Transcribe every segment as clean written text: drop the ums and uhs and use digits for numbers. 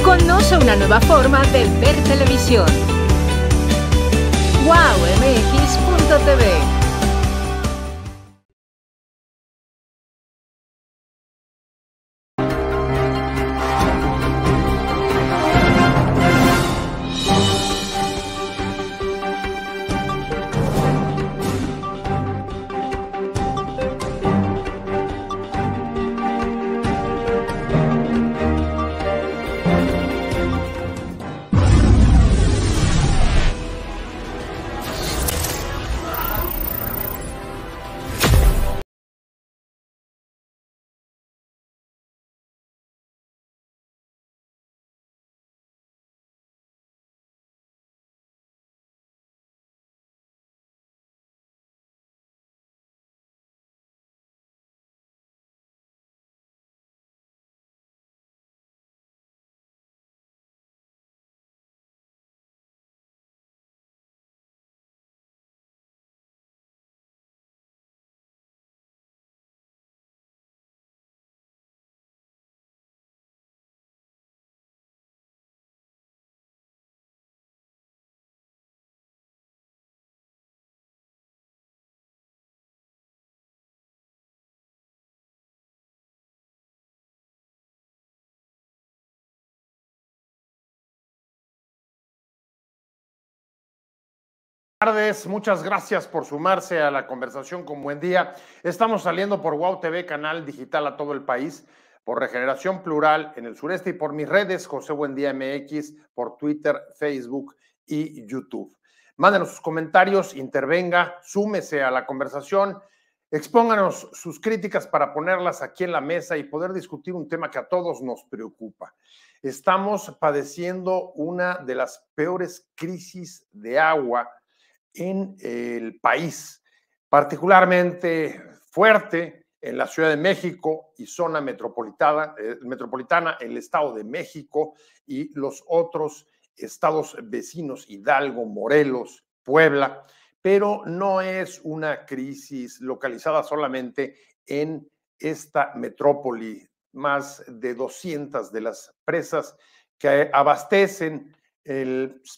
Conoce una nueva forma de ver televisión. wowmx.tv. Buenas tardes, muchas gracias por sumarse a la conversación con Buen Día. Estamos saliendo por WOW TV, canal digital a todo el país, por Regeneración Plural en el sureste y por mis redes, José Buendía MX, por Twitter, Facebook y YouTube. Mándenos sus comentarios, intervenga, súmese a la conversación, expónganos sus críticas para ponerlas aquí en la mesa y poder discutir un tema que a todos nos preocupa. Estamos padeciendo una de las peores crisis de agua en el país, particularmente fuerte en la Ciudad de México y zona metropolitana, el Estado de México y los otros estados vecinos, Hidalgo, Morelos, Puebla, pero no es una crisis localizada solamente en esta metrópoli. Más de 200 de las presas que abastecen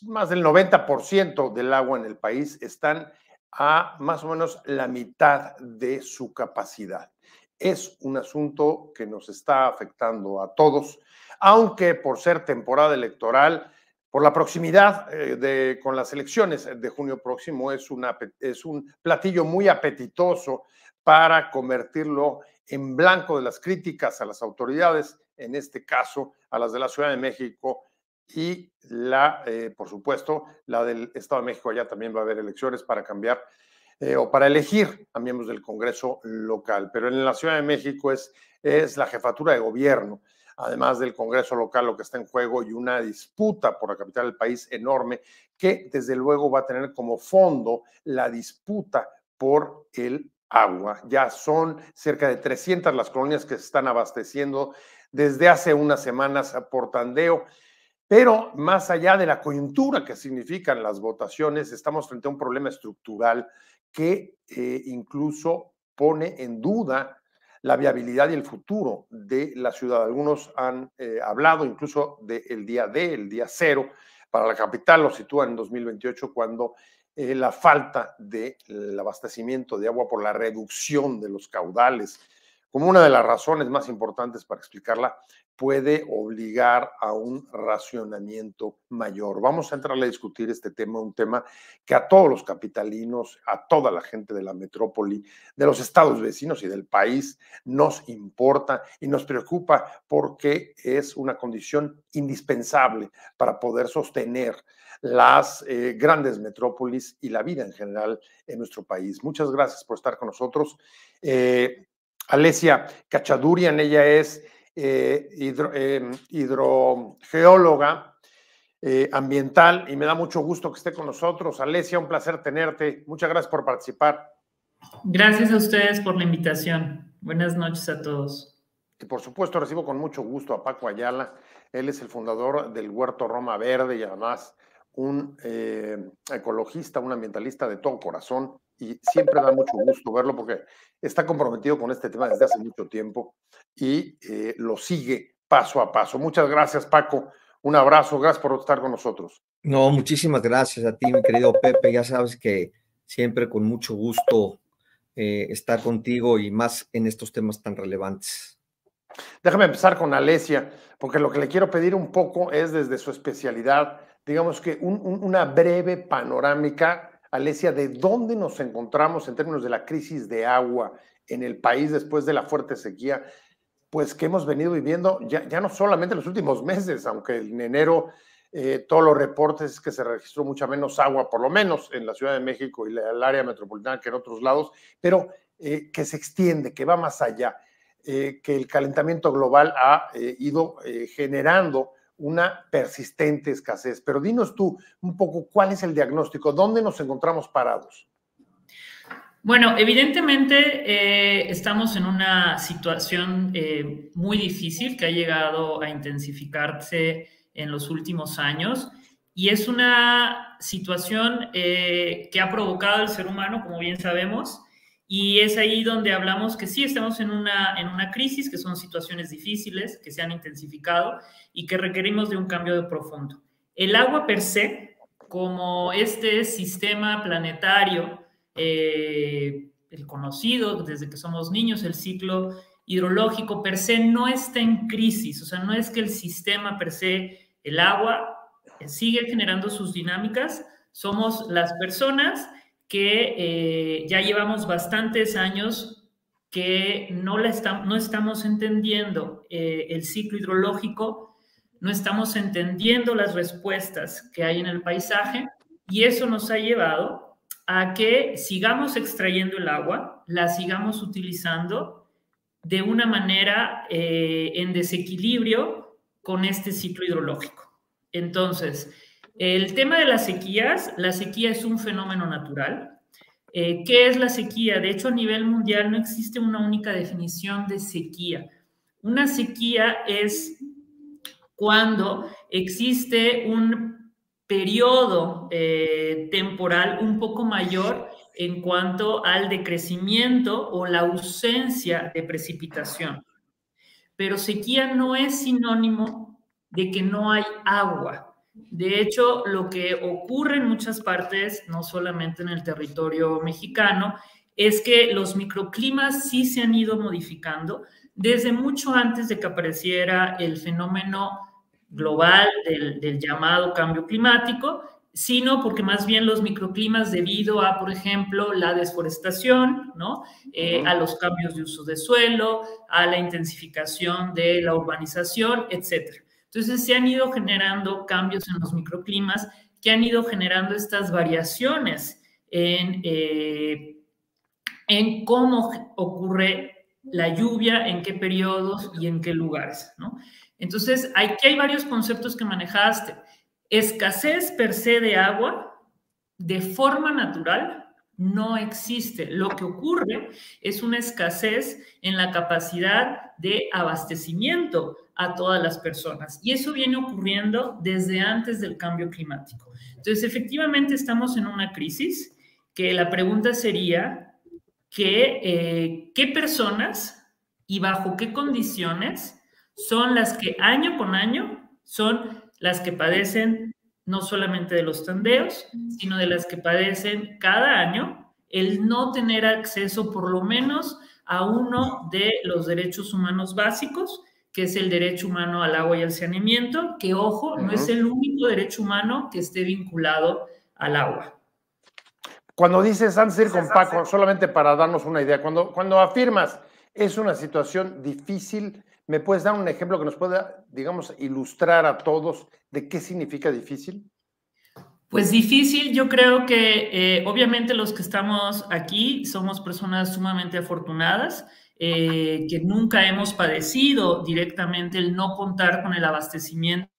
más del 90% del agua en el país están a más o menos la mitad de su capacidad. Es un asunto que nos está afectando a todos, aunque por ser temporada electoral, por la proximidad con las elecciones de junio próximo, es un platillo muy apetitoso para convertirlo en blanco de las críticas a las autoridades, en este caso a las de la Ciudad de México, y por supuesto, la del Estado de México. Ya también va a haber elecciones para cambiar o para elegir a miembros del Congreso local. Pero en la Ciudad de México es la jefatura de gobierno, además del Congreso local, lo que está en juego, y una disputa por la capital del país enorme que desde luego va a tener como fondo la disputa por el agua. Ya son cerca de 300 las colonias que se están abasteciendo desde hace unas semanas por tandeo. Pero más allá de la coyuntura que significan las votaciones, estamos frente a un problema estructural que incluso pone en duda la viabilidad y el futuro de la ciudad. Algunos han hablado incluso del día D, el día cero para la capital, lo sitúan en 2028, cuando la falta del abastecimiento de agua por la reducción de los caudales, como una de las razones más importantes para explicarla, puede obligar a un racionamiento mayor. Vamos a entrarle a discutir este tema, un tema que a todos los capitalinos, a toda la gente de la metrópoli, de los estados vecinos y del país nos importa y nos preocupa, porque es una condición indispensable para poder sostener las grandes metrópolis y la vida en general en nuestro país. Muchas gracias por estar con nosotros. Alesia Cachadurian, ella es hidrogeóloga ambiental, y me da mucho gusto que esté con nosotros. Alesia, un placer tenerte. Muchas gracias por participar. Gracias a ustedes por la invitación. Buenas noches a todos. Y por supuesto recibo con mucho gusto a Paco Ayala. Él es el fundador del Huerto Roma Verde y además un ecologista, un ambientalista de todo corazón, y siempre da mucho gusto verlo porque está comprometido con este tema desde hace mucho tiempo y lo sigue paso a paso. Muchas gracias, Paco, Un abrazo, gracias por estar con nosotros. No, muchísimas gracias a ti, mi querido Pepe. Ya sabes que siempre con mucho gusto estar contigo y más en estos temas tan relevantes. Déjame empezar con Alesia, porque lo que le quiero pedir un poco es desde su especialidad, digamos que una breve panorámica, Alesia, de dónde nos encontramos en términos de la crisis de agua en el país después de la fuerte sequía, pues que hemos venido viviendo ya no solamente en los últimos meses, aunque en enero todos los reportes es que se registró mucha menos agua, por lo menos en la Ciudad de México y el área metropolitana que en otros lados, pero que se extiende, que va más allá, que el calentamiento global ha ido generando una persistente escasez. Pero dinos tú un poco cuál es el diagnóstico, dónde nos encontramos parados. Bueno, evidentemente estamos en una situación muy difícil que ha llegado a intensificarse en los últimos años y es una situación que ha provocado el ser humano, como bien sabemos, y es ahí donde hablamos que sí estamos en una crisis, que son situaciones difíciles, que se han intensificado y que requerimos de un cambio de profundo. El agua per se, como este sistema planetario, el conocido desde que somos niños, el ciclo hidrológico per se no está en crisis, o sea, no es que el sistema per se, el agua, sigue generando sus dinámicas, somos las personas que ya llevamos bastantes años que no estamos entendiendo el ciclo hidrológico, no estamos entendiendo las respuestas que hay en el paisaje y eso nos ha llevado a que sigamos extrayendo el agua, la sigamos utilizando de una manera en desequilibrio con este ciclo hidrológico. Entonces, el tema de las sequías, la sequía es un fenómeno natural. ¿Qué es la sequía? De hecho, a nivel mundial no existe una única definición de sequía. Una sequía es cuando existe un periodo temporal un poco mayor en cuanto al decrecimiento o la ausencia de precipitación. Pero sequía no es sinónimo de que no hay agua. De hecho, lo que ocurre en muchas partes, no solamente en el territorio mexicano, es que los microclimas sí se han ido modificando desde mucho antes de que apareciera el fenómeno global del llamado cambio climático, sino porque más bien los microclimas debido a, por ejemplo, la desforestación, ¿no? A los cambios de uso de suelo, a la intensificación de la urbanización, etcétera. Entonces se han ido generando cambios en los microclimas que han ido generando estas variaciones en cómo ocurre la lluvia, en qué periodos y en qué lugares, ¿no? Entonces, aquí hay varios conceptos que manejaste. Escasez per se de agua, de forma natural, no existe. Lo que ocurre es una escasez en la capacidad de abastecimiento a todas las personas. Y eso viene ocurriendo desde antes del cambio climático. Entonces, efectivamente, estamos en una crisis que la pregunta sería ¿qué personas y bajo qué condiciones son las que año con año son las que padecen no solamente de los tandeos, sino de las que padecen cada año el no tener acceso por lo menos a uno de los derechos humanos básicos, que es el derecho humano al agua y al saneamiento, que, ojo, no es el único derecho humano que esté vinculado al agua. Cuando dices, antes de ir con Paco, solamente para darnos una idea, cuando afirmas es una situación difícil, ¿me puedes dar un ejemplo que nos pueda, digamos, ilustrar a todos de qué significa difícil? Pues difícil, yo creo que obviamente los que estamos aquí somos personas sumamente afortunadas, que nunca hemos padecido directamente el no contar con el abastecimiento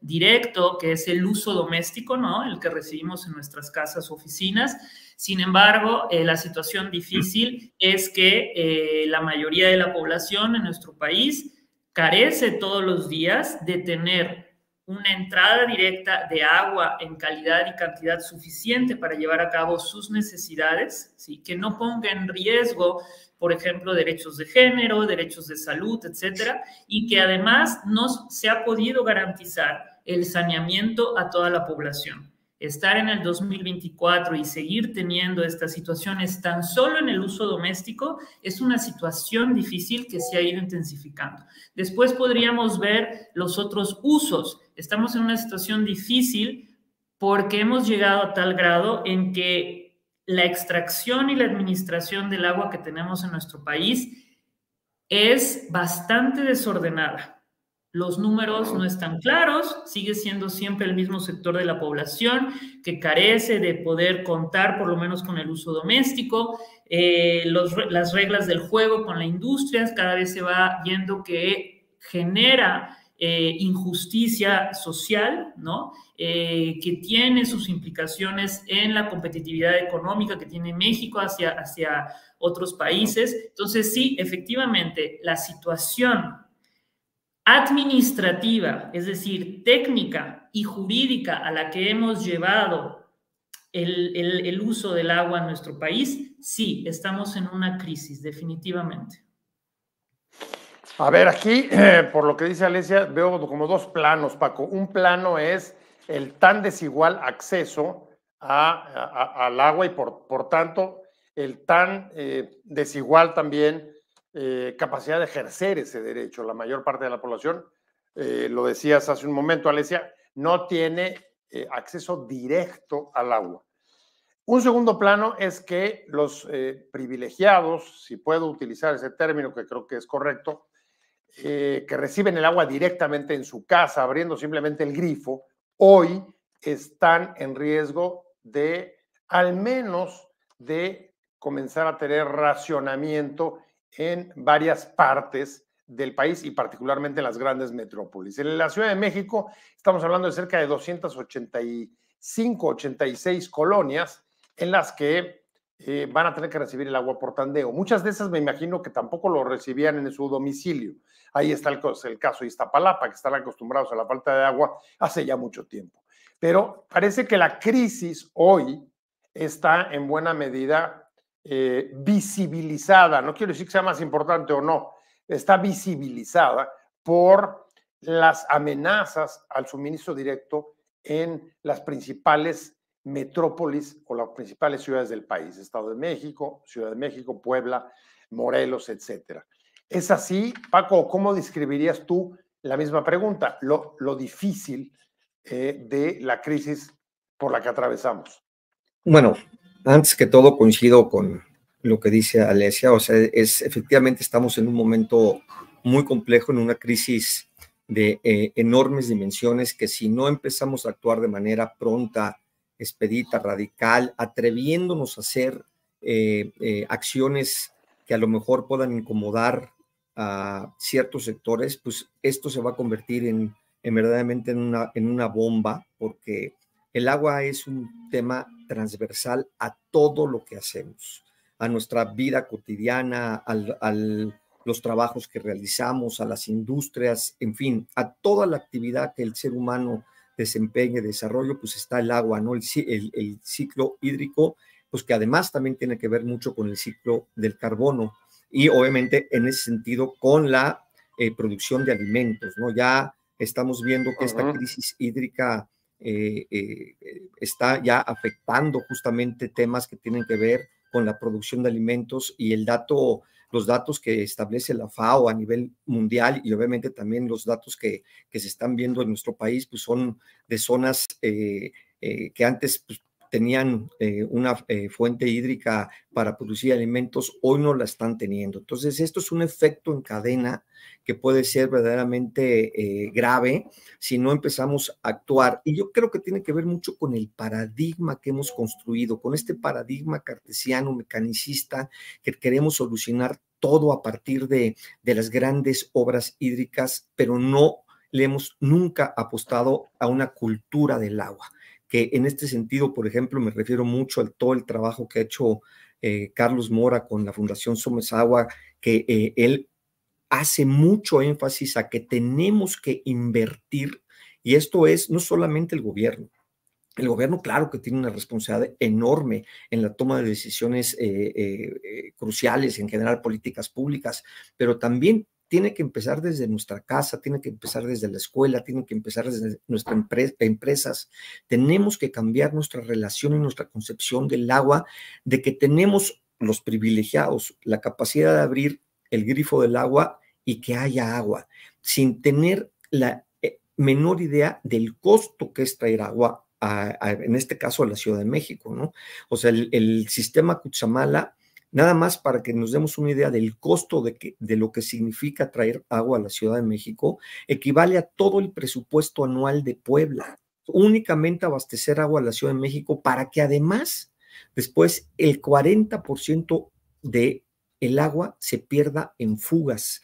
directo, que es el uso doméstico, ¿no? El que recibimos en nuestras casas o oficinas. Sin embargo, la situación difícil es que la mayoría de la población en nuestro país carece todos los días de tener una entrada directa de agua en calidad y cantidad suficiente para llevar a cabo sus necesidades, ¿sí? Que no ponga en riesgo, por ejemplo, derechos de género, derechos de salud, etcétera, y que además no se ha podido garantizar el saneamiento a toda la población. Estar en el 2024 y seguir teniendo estas situaciones tan solo en el uso doméstico es una situación difícil que se ha ido intensificando. Después podríamos ver los otros usos. Estamos en una situación difícil porque hemos llegado a tal grado en que la extracción y la administración del agua que tenemos en nuestro país es bastante desordenada. Los números no están claros, sigue siendo siempre el mismo sector de la población que carece de poder contar por lo menos con el uso doméstico. Las reglas del juego con la industria cada vez se va viendo que genera injusticia social, ¿no? Que tiene sus implicaciones en la competitividad económica que tiene México hacia otros países. Entonces, sí, efectivamente, la situación administrativa, es decir, técnica y jurídica a la que hemos llevado el uso del agua en nuestro país, sí, estamos en una crisis, definitivamente. A ver, aquí, por lo que dice Alesia, veo como dos planos, Paco. Un plano es el tan desigual acceso al agua y por tanto el tan desigual también capacidad de ejercer ese derecho. La mayor parte de la población, lo decías hace un momento, Alesia, no tiene acceso directo al agua. Un segundo plano es que los privilegiados, si puedo utilizar ese término que creo que es correcto, que reciben el agua directamente en su casa, abriendo simplemente el grifo, hoy están en riesgo de, al menos, de comenzar a tener racionamiento en varias partes del país y particularmente en las grandes metrópolis. En la Ciudad de México estamos hablando de cerca de 285, 86 colonias en las que van a tener que recibir el agua por tandeo. Muchas de esas me imagino que tampoco lo recibían en su domicilio. Ahí está el caso de Iztapalapa, que están acostumbrados a la falta de agua hace ya mucho tiempo. Pero parece que la crisis hoy está en buena medida visibilizada, no quiero decir que sea más importante o no, está visibilizada por las amenazas al suministro directo en las principales metrópolis o las principales ciudades del país, Estado de México, Ciudad de México, Puebla, Morelos, etcétera. ¿Es así, Paco? ¿Cómo describirías tú la misma pregunta, lo difícil de la crisis por la que atravesamos? Bueno, antes que todo coincido con lo que dice Alesia, o sea, efectivamente estamos en un momento muy complejo, en una crisis de enormes dimensiones que si no empezamos a actuar de manera pronta, expedita, radical, atreviéndonos a hacer acciones que a lo mejor puedan incomodar a ciertos sectores, pues esto se va a convertir verdaderamente en una bomba, porque el agua es un tema transversal a todo lo que hacemos, a nuestra vida cotidiana, a los trabajos que realizamos, a las industrias, en fin, a toda la actividad que el ser humano desempeñe, desarrollo, pues está el agua, ¿no? El ciclo hídrico, pues que además también tiene que ver mucho con el ciclo del carbono y obviamente en ese sentido con la producción de alimentos, ¿no? Ya estamos viendo que esta crisis hídrica está ya afectando justamente temas que tienen que ver con la producción de alimentos y los datos que establece la FAO a nivel mundial y obviamente también los datos que se están viendo en nuestro país, pues son de zonas que antes pues, tenían una fuente hídrica para producir alimentos, hoy no la están teniendo. Entonces, esto es un efecto en cadena que puede ser verdaderamente grave si no empezamos a actuar. Y yo creo que tiene que ver mucho con el paradigma que hemos construido, con este paradigma cartesiano, mecanicista, que queremos solucionar todo a partir de las grandes obras hídricas, pero no le hemos nunca apostado a una cultura del agua, que en este sentido, por ejemplo, me refiero mucho a todo el trabajo que ha hecho Carlos Mora con la Fundación Somos Agua, que él hace mucho énfasis a que tenemos que invertir Y esto es no solamente el gobierno. El gobierno, claro que tiene una responsabilidad enorme en la toma de decisiones cruciales, en general políticas públicas, pero también tiene que empezar desde nuestra casa, tiene que empezar desde la escuela, tiene que empezar desde nuestras empresas. Tenemos que cambiar nuestra relación y nuestra concepción del agua, de que tenemos los privilegiados la capacidad de abrir el grifo del agua y que haya agua, sin tener la menor idea del costo que es traer agua, en este caso a la Ciudad de México, ¿no? O sea, el sistema Cutzamala, nada más para que nos demos una idea del costo de lo que significa traer agua a la Ciudad de México, equivale a todo el presupuesto anual de Puebla. Únicamente abastecer agua a la Ciudad de México para que además después el 40% de el agua se pierda en fugas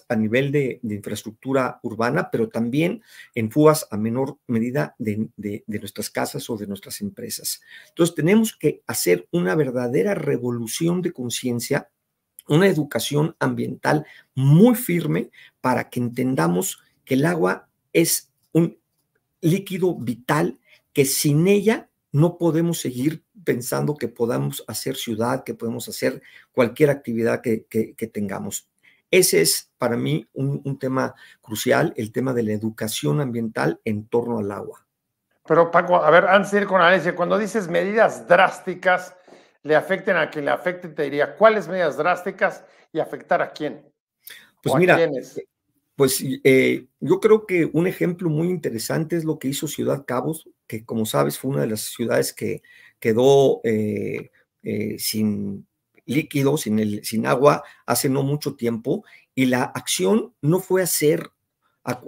a nivel de infraestructura urbana, pero también en fugas a menor medida de nuestras casas o de nuestras empresas. Entonces tenemos que hacer una verdadera revolución de conciencia, una educación ambiental muy firme para que entendamos que el agua es un líquido vital, que sin ella no podemos seguir pensando que podamos hacer ciudad, que podemos hacer cualquier actividad que tengamos. Ese es para mí un tema crucial, el tema de la educación ambiental en torno al agua. Pero Paco, a ver, antes de ir con Alicia, cuando dices medidas drásticas, le afecten a quien le afecten, te diría, ¿cuáles medidas drásticas y afectar a quién? Pues mira, pues yo creo que un ejemplo muy interesante es lo que hizo Ciudad Cabos, que como sabes fue una de las ciudades que quedó sin líquido, sin agua hace no mucho tiempo, y la acción no fue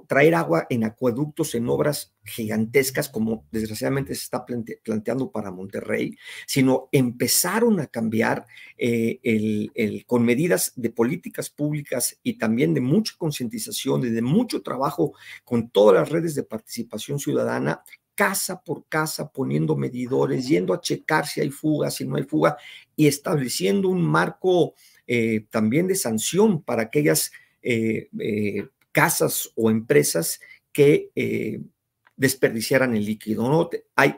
traer agua en acueductos, en obras gigantescas, como desgraciadamente se está planteando para Monterrey, sino empezaron a cambiar con medidas de políticas públicas y también de mucha concientización y de mucho trabajo con todas las redes de participación ciudadana, casa por casa, poniendo medidores, yendo a checar si hay fuga, si no hay fuga, y estableciendo un marco también de sanción para aquellas casas o empresas que desperdiciaran el líquido, ¿no?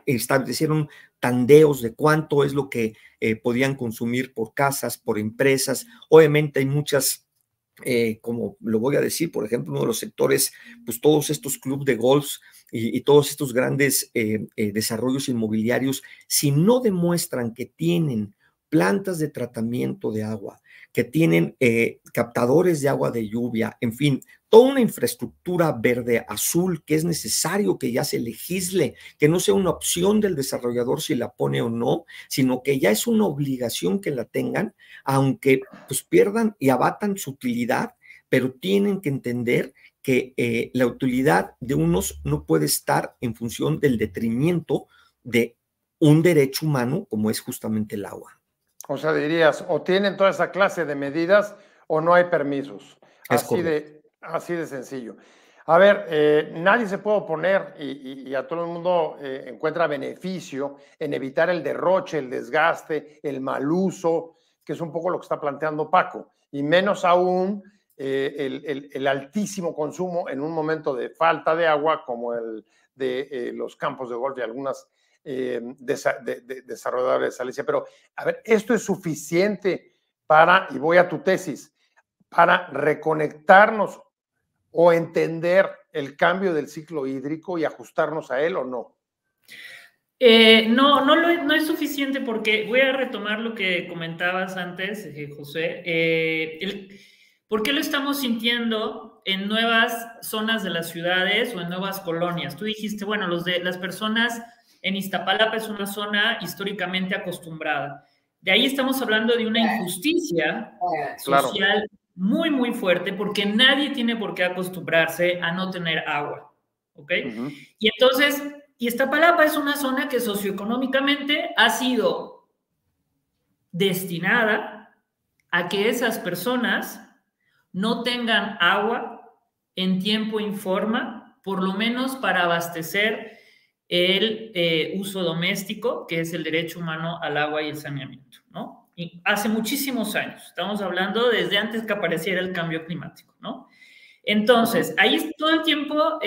Establecieron tandeos de cuánto es lo que podían consumir por casas, por empresas. Obviamente hay muchas, como lo voy a decir, por ejemplo, uno de los sectores, pues todos estos clubes de golf y todos estos grandes desarrollos inmobiliarios, si no demuestran que tienen plantas de tratamiento de agua, que tienen captadores de agua de lluvia, en fin, toda una infraestructura verde, azul, que es necesario que ya se legisle, que no sea una opción del desarrollador si la pone o no, sino que ya es una obligación que la tengan, aunque pues pierdan y abatan su utilidad, pero tienen que entender que la utilidad de unos no puede estar en función del detrimento de un derecho humano como es justamente el agua. O sea, dirías, o tienen toda esa clase de medidas o no hay permisos. Así de sencillo. A ver, nadie se puede oponer y a todo el mundo encuentra beneficio en evitar el derroche, el desgaste, el mal uso, que es un poco lo que está planteando Paco, y menos aún el altísimo consumo en un momento de falta de agua como el de los campos de golf y algunas desarrolladores, Alicia. Pero, a ver, ¿esto es suficiente para, y voy a tu tesis, para reconectarnos o entender el cambio del ciclo hídrico y ajustarnos a él o no? No es suficiente, porque voy a retomar lo que comentabas antes, José. ¿Por qué lo estamos sintiendo en nuevas zonas de las ciudades o en nuevas colonias? Tú dijiste, bueno, las personas en Iztapalapa es una zona históricamente acostumbrada. De ahí estamos hablando de una injusticia social muy, muy fuerte, porque nadie tiene por qué acostumbrarse a no tener agua, ¿ok? Y entonces, Iztapalapa es una zona que socioeconómicamente ha sido destinada a que esas personas no tengan agua en tiempo y forma, por lo menos para abastecer el uso doméstico, que es el derecho humano al agua y el saneamiento, ¿no? Y hace muchísimos años, estamos hablando desde antes que apareciera el cambio climático, ¿no? Entonces, ahí todo el tiempo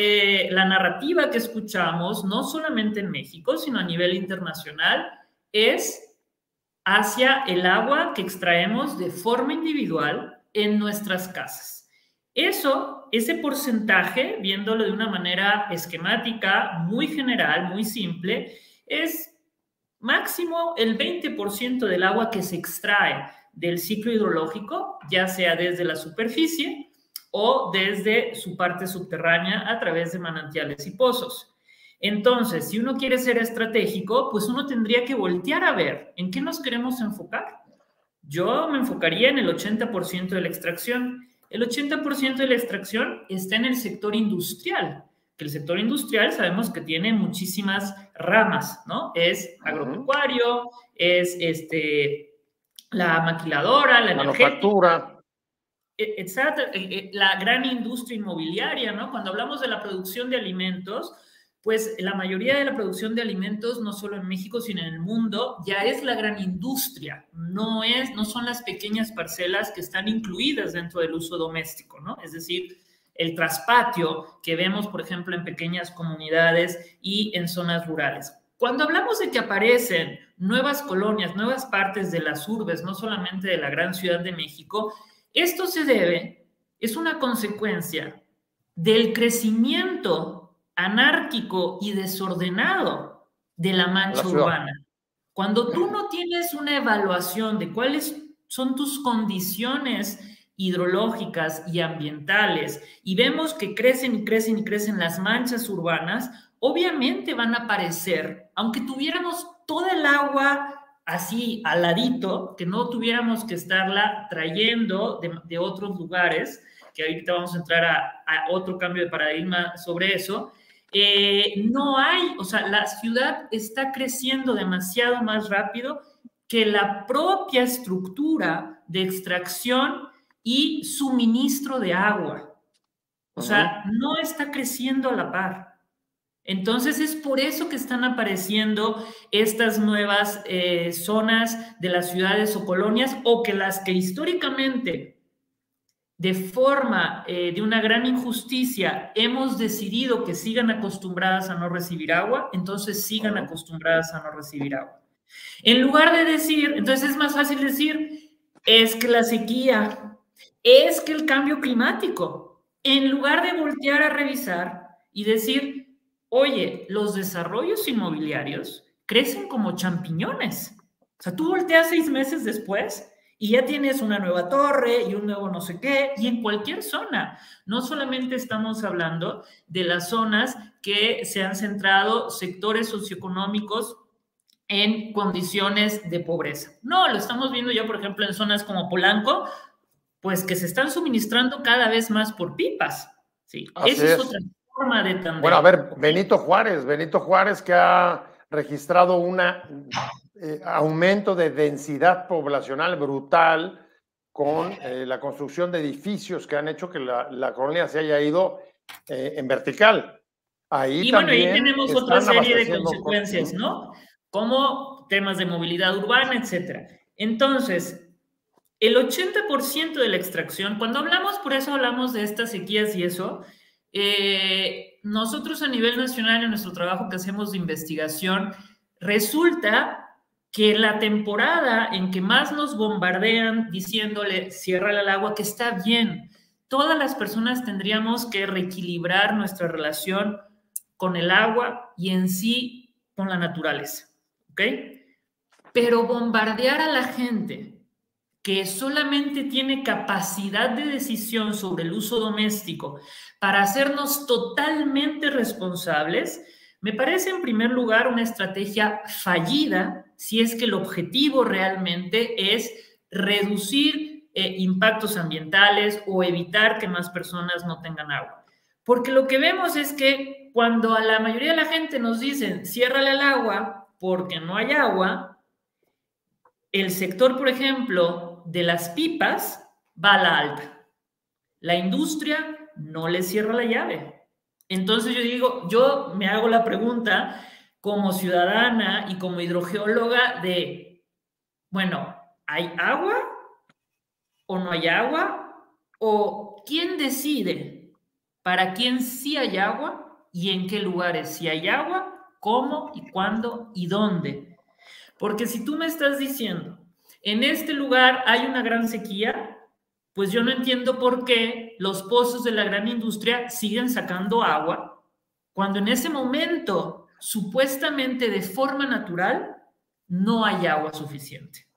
la narrativa que escuchamos, no solamente en México, sino a nivel internacional, es hacia el agua que extraemos de forma individual en nuestras casas. Ese porcentaje, viéndolo de una manera esquemática, muy general, muy simple, es máximo el 20% del agua que se extrae del ciclo hidrológico, ya sea desde la superficie o desde su parte subterránea a través de manantiales y pozos. Entonces, si uno quiere ser estratégico, pues uno tendría que voltear a ver en qué nos queremos enfocar. Yo me enfocaría en el 80% de la extracción. El 80% de la extracción está en el sector industrial, que el sector industrial sabemos que tiene muchísimas ramas, ¿no? Es agropecuario, es la maquiladora, la manufactura. Exacto, la gran industria inmobiliaria, ¿no? Cuando hablamos de la producción de alimentos, pues la mayoría de la producción de alimentos, no solo en México, sino en el mundo, ya es la gran industria, no son las pequeñas parcelas que están incluidas dentro del uso doméstico, ¿no? Es decir, el traspatio que vemos, por ejemplo, en pequeñas comunidades y en zonas rurales. Cuando hablamos de que aparecen nuevas colonias, nuevas partes de las urbes, no solamente de la gran Ciudad de México, esto es una consecuencia del crecimiento anárquico y desordenado de la mancha urbana. Cuando tú no tienes una evaluación de cuáles son tus condiciones hidrológicas y ambientales y vemos que crecen y crecen y crecen las manchas urbanas, obviamente van a aparecer, aunque tuviéramos toda el agua así al ladito, que no tuviéramos que estarla trayendo de otros lugares, que ahorita vamos a entrar a otro cambio de paradigma sobre eso. No hay, o sea, la ciudad está creciendo demasiado más rápido que la propia estructura de extracción y suministro de agua. O sea, no está creciendo a la par. Entonces es por eso que están apareciendo estas nuevas zonas de las ciudades o colonias, o que las que históricamente de forma de una gran injusticia hemos decidido que sigan acostumbradas a no recibir agua, entonces sigan acostumbradas a no recibir agua. En lugar de decir, entonces es más fácil decir, es que la sequía, es que el cambio climático, en lugar de voltear a revisar y decir, oye, los desarrollos inmobiliarios crecen como champiñones. O sea, tú volteas 6 meses después y ya tienes una nueva torre y un nuevo no sé qué, y en cualquier zona. No solamente estamos hablando de las zonas que se han centrado sectores socioeconómicos en condiciones de pobreza. No, lo estamos viendo ya, por ejemplo, en zonas como Polanco, pues que se están suministrando cada vez más por pipas. Sí, esa es otra forma de tandem. Bueno, a ver, Benito Juárez que ha registrado un aumento de densidad poblacional brutal con la construcción de edificios que han hecho que la colonia se haya ido en vertical. Y bueno, ahí tenemos otra serie de consecuencias, ¿no? Como temas de movilidad urbana, etcétera. Entonces, el 80% de la extracción, cuando hablamos, por eso hablamos de estas sequías y eso, nosotros a nivel nacional en nuestro trabajo que hacemos de investigación, resulta que la temporada en que más nos bombardean diciéndole ciérrale al agua, que está bien, todas las personas tendríamos que reequilibrar nuestra relación con el agua y en sí con la naturaleza, ¿ok? Pero bombardear a la gente que solamente tiene capacidad de decisión sobre el uso doméstico para hacernos totalmente responsables, me parece en primer lugar una estrategia fallida si es que el objetivo realmente es reducir impactos ambientales o evitar que más personas no tengan agua. Porque lo que vemos es que cuando a la mayoría de la gente nos dicen ciérrale al agua porque no hay agua, el sector, por ejemplo, de las pipas va a la alta. La industria no le cierra la llave. Entonces yo me hago la pregunta como ciudadana y como hidrogeóloga de, bueno, ¿hay agua o no hay agua? ¿O quién decide para quién sí hay agua y en qué lugares sí hay agua, cómo y cuándo y dónde. Porque si tú me estás diciendo, en este lugar hay una gran sequía, pues yo no entiendo por qué los pozos de la gran industria siguen sacando agua, cuando en ese momento, supuestamente de forma natural, no hay agua suficiente.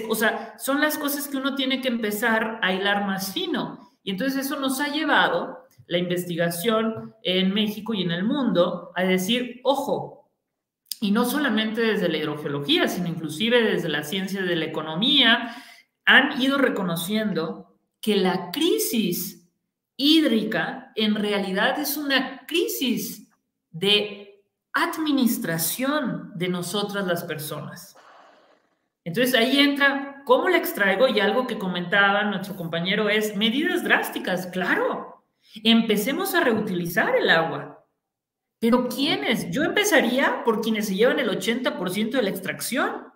O sea, son las cosas que uno tiene que empezar a hilar más fino. Y entonces eso nos ha llevado, la investigación en México y en el mundo, a decir, ojo, y no solamente desde la hidrogeología, sino inclusive desde la ciencia de la economía, han ido reconociendo que la crisis hídrica en realidad es una crisis de administración de nosotras las personas. Entonces ahí entra cómo la extraigo, y algo que comentaba nuestro compañero es medidas drásticas. Claro, empecemos a reutilizar el agua. ¿Pero quiénes? Yo empezaría por quienes se llevan el 80% de la extracción.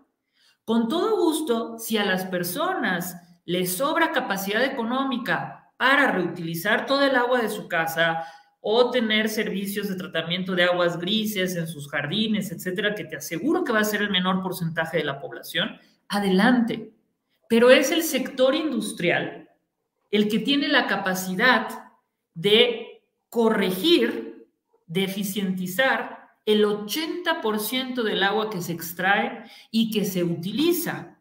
Con todo gusto, si a las personas les sobra capacidad económica para reutilizar todo el agua de su casa o tener servicios de tratamiento de aguas grises en sus jardines, etcétera, que te aseguro que va a ser el menor porcentaje de la población, adelante. Pero es el sector industrial el que tiene la capacidad de corregir, de eficientizar el 80% del agua que se extrae y que se utiliza,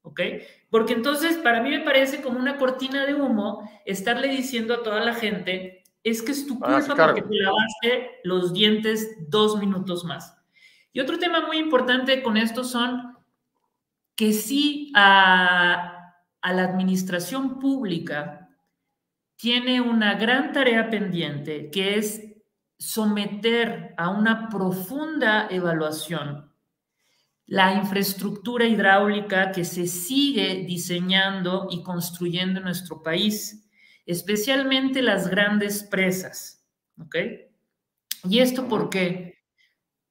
¿ok? Porque entonces para mí me parece como una cortina de humo estarle diciendo a toda la gente, es que es tu culpa porque te lavaste los dientes 2 minutos más. Y otro tema muy importante con esto son que sí a la administración pública tiene una gran tarea pendiente, que es someter a una profunda evaluación la infraestructura hidráulica que se sigue diseñando y construyendo en nuestro país, especialmente las grandes presas, ¿ok? ¿Y esto por qué?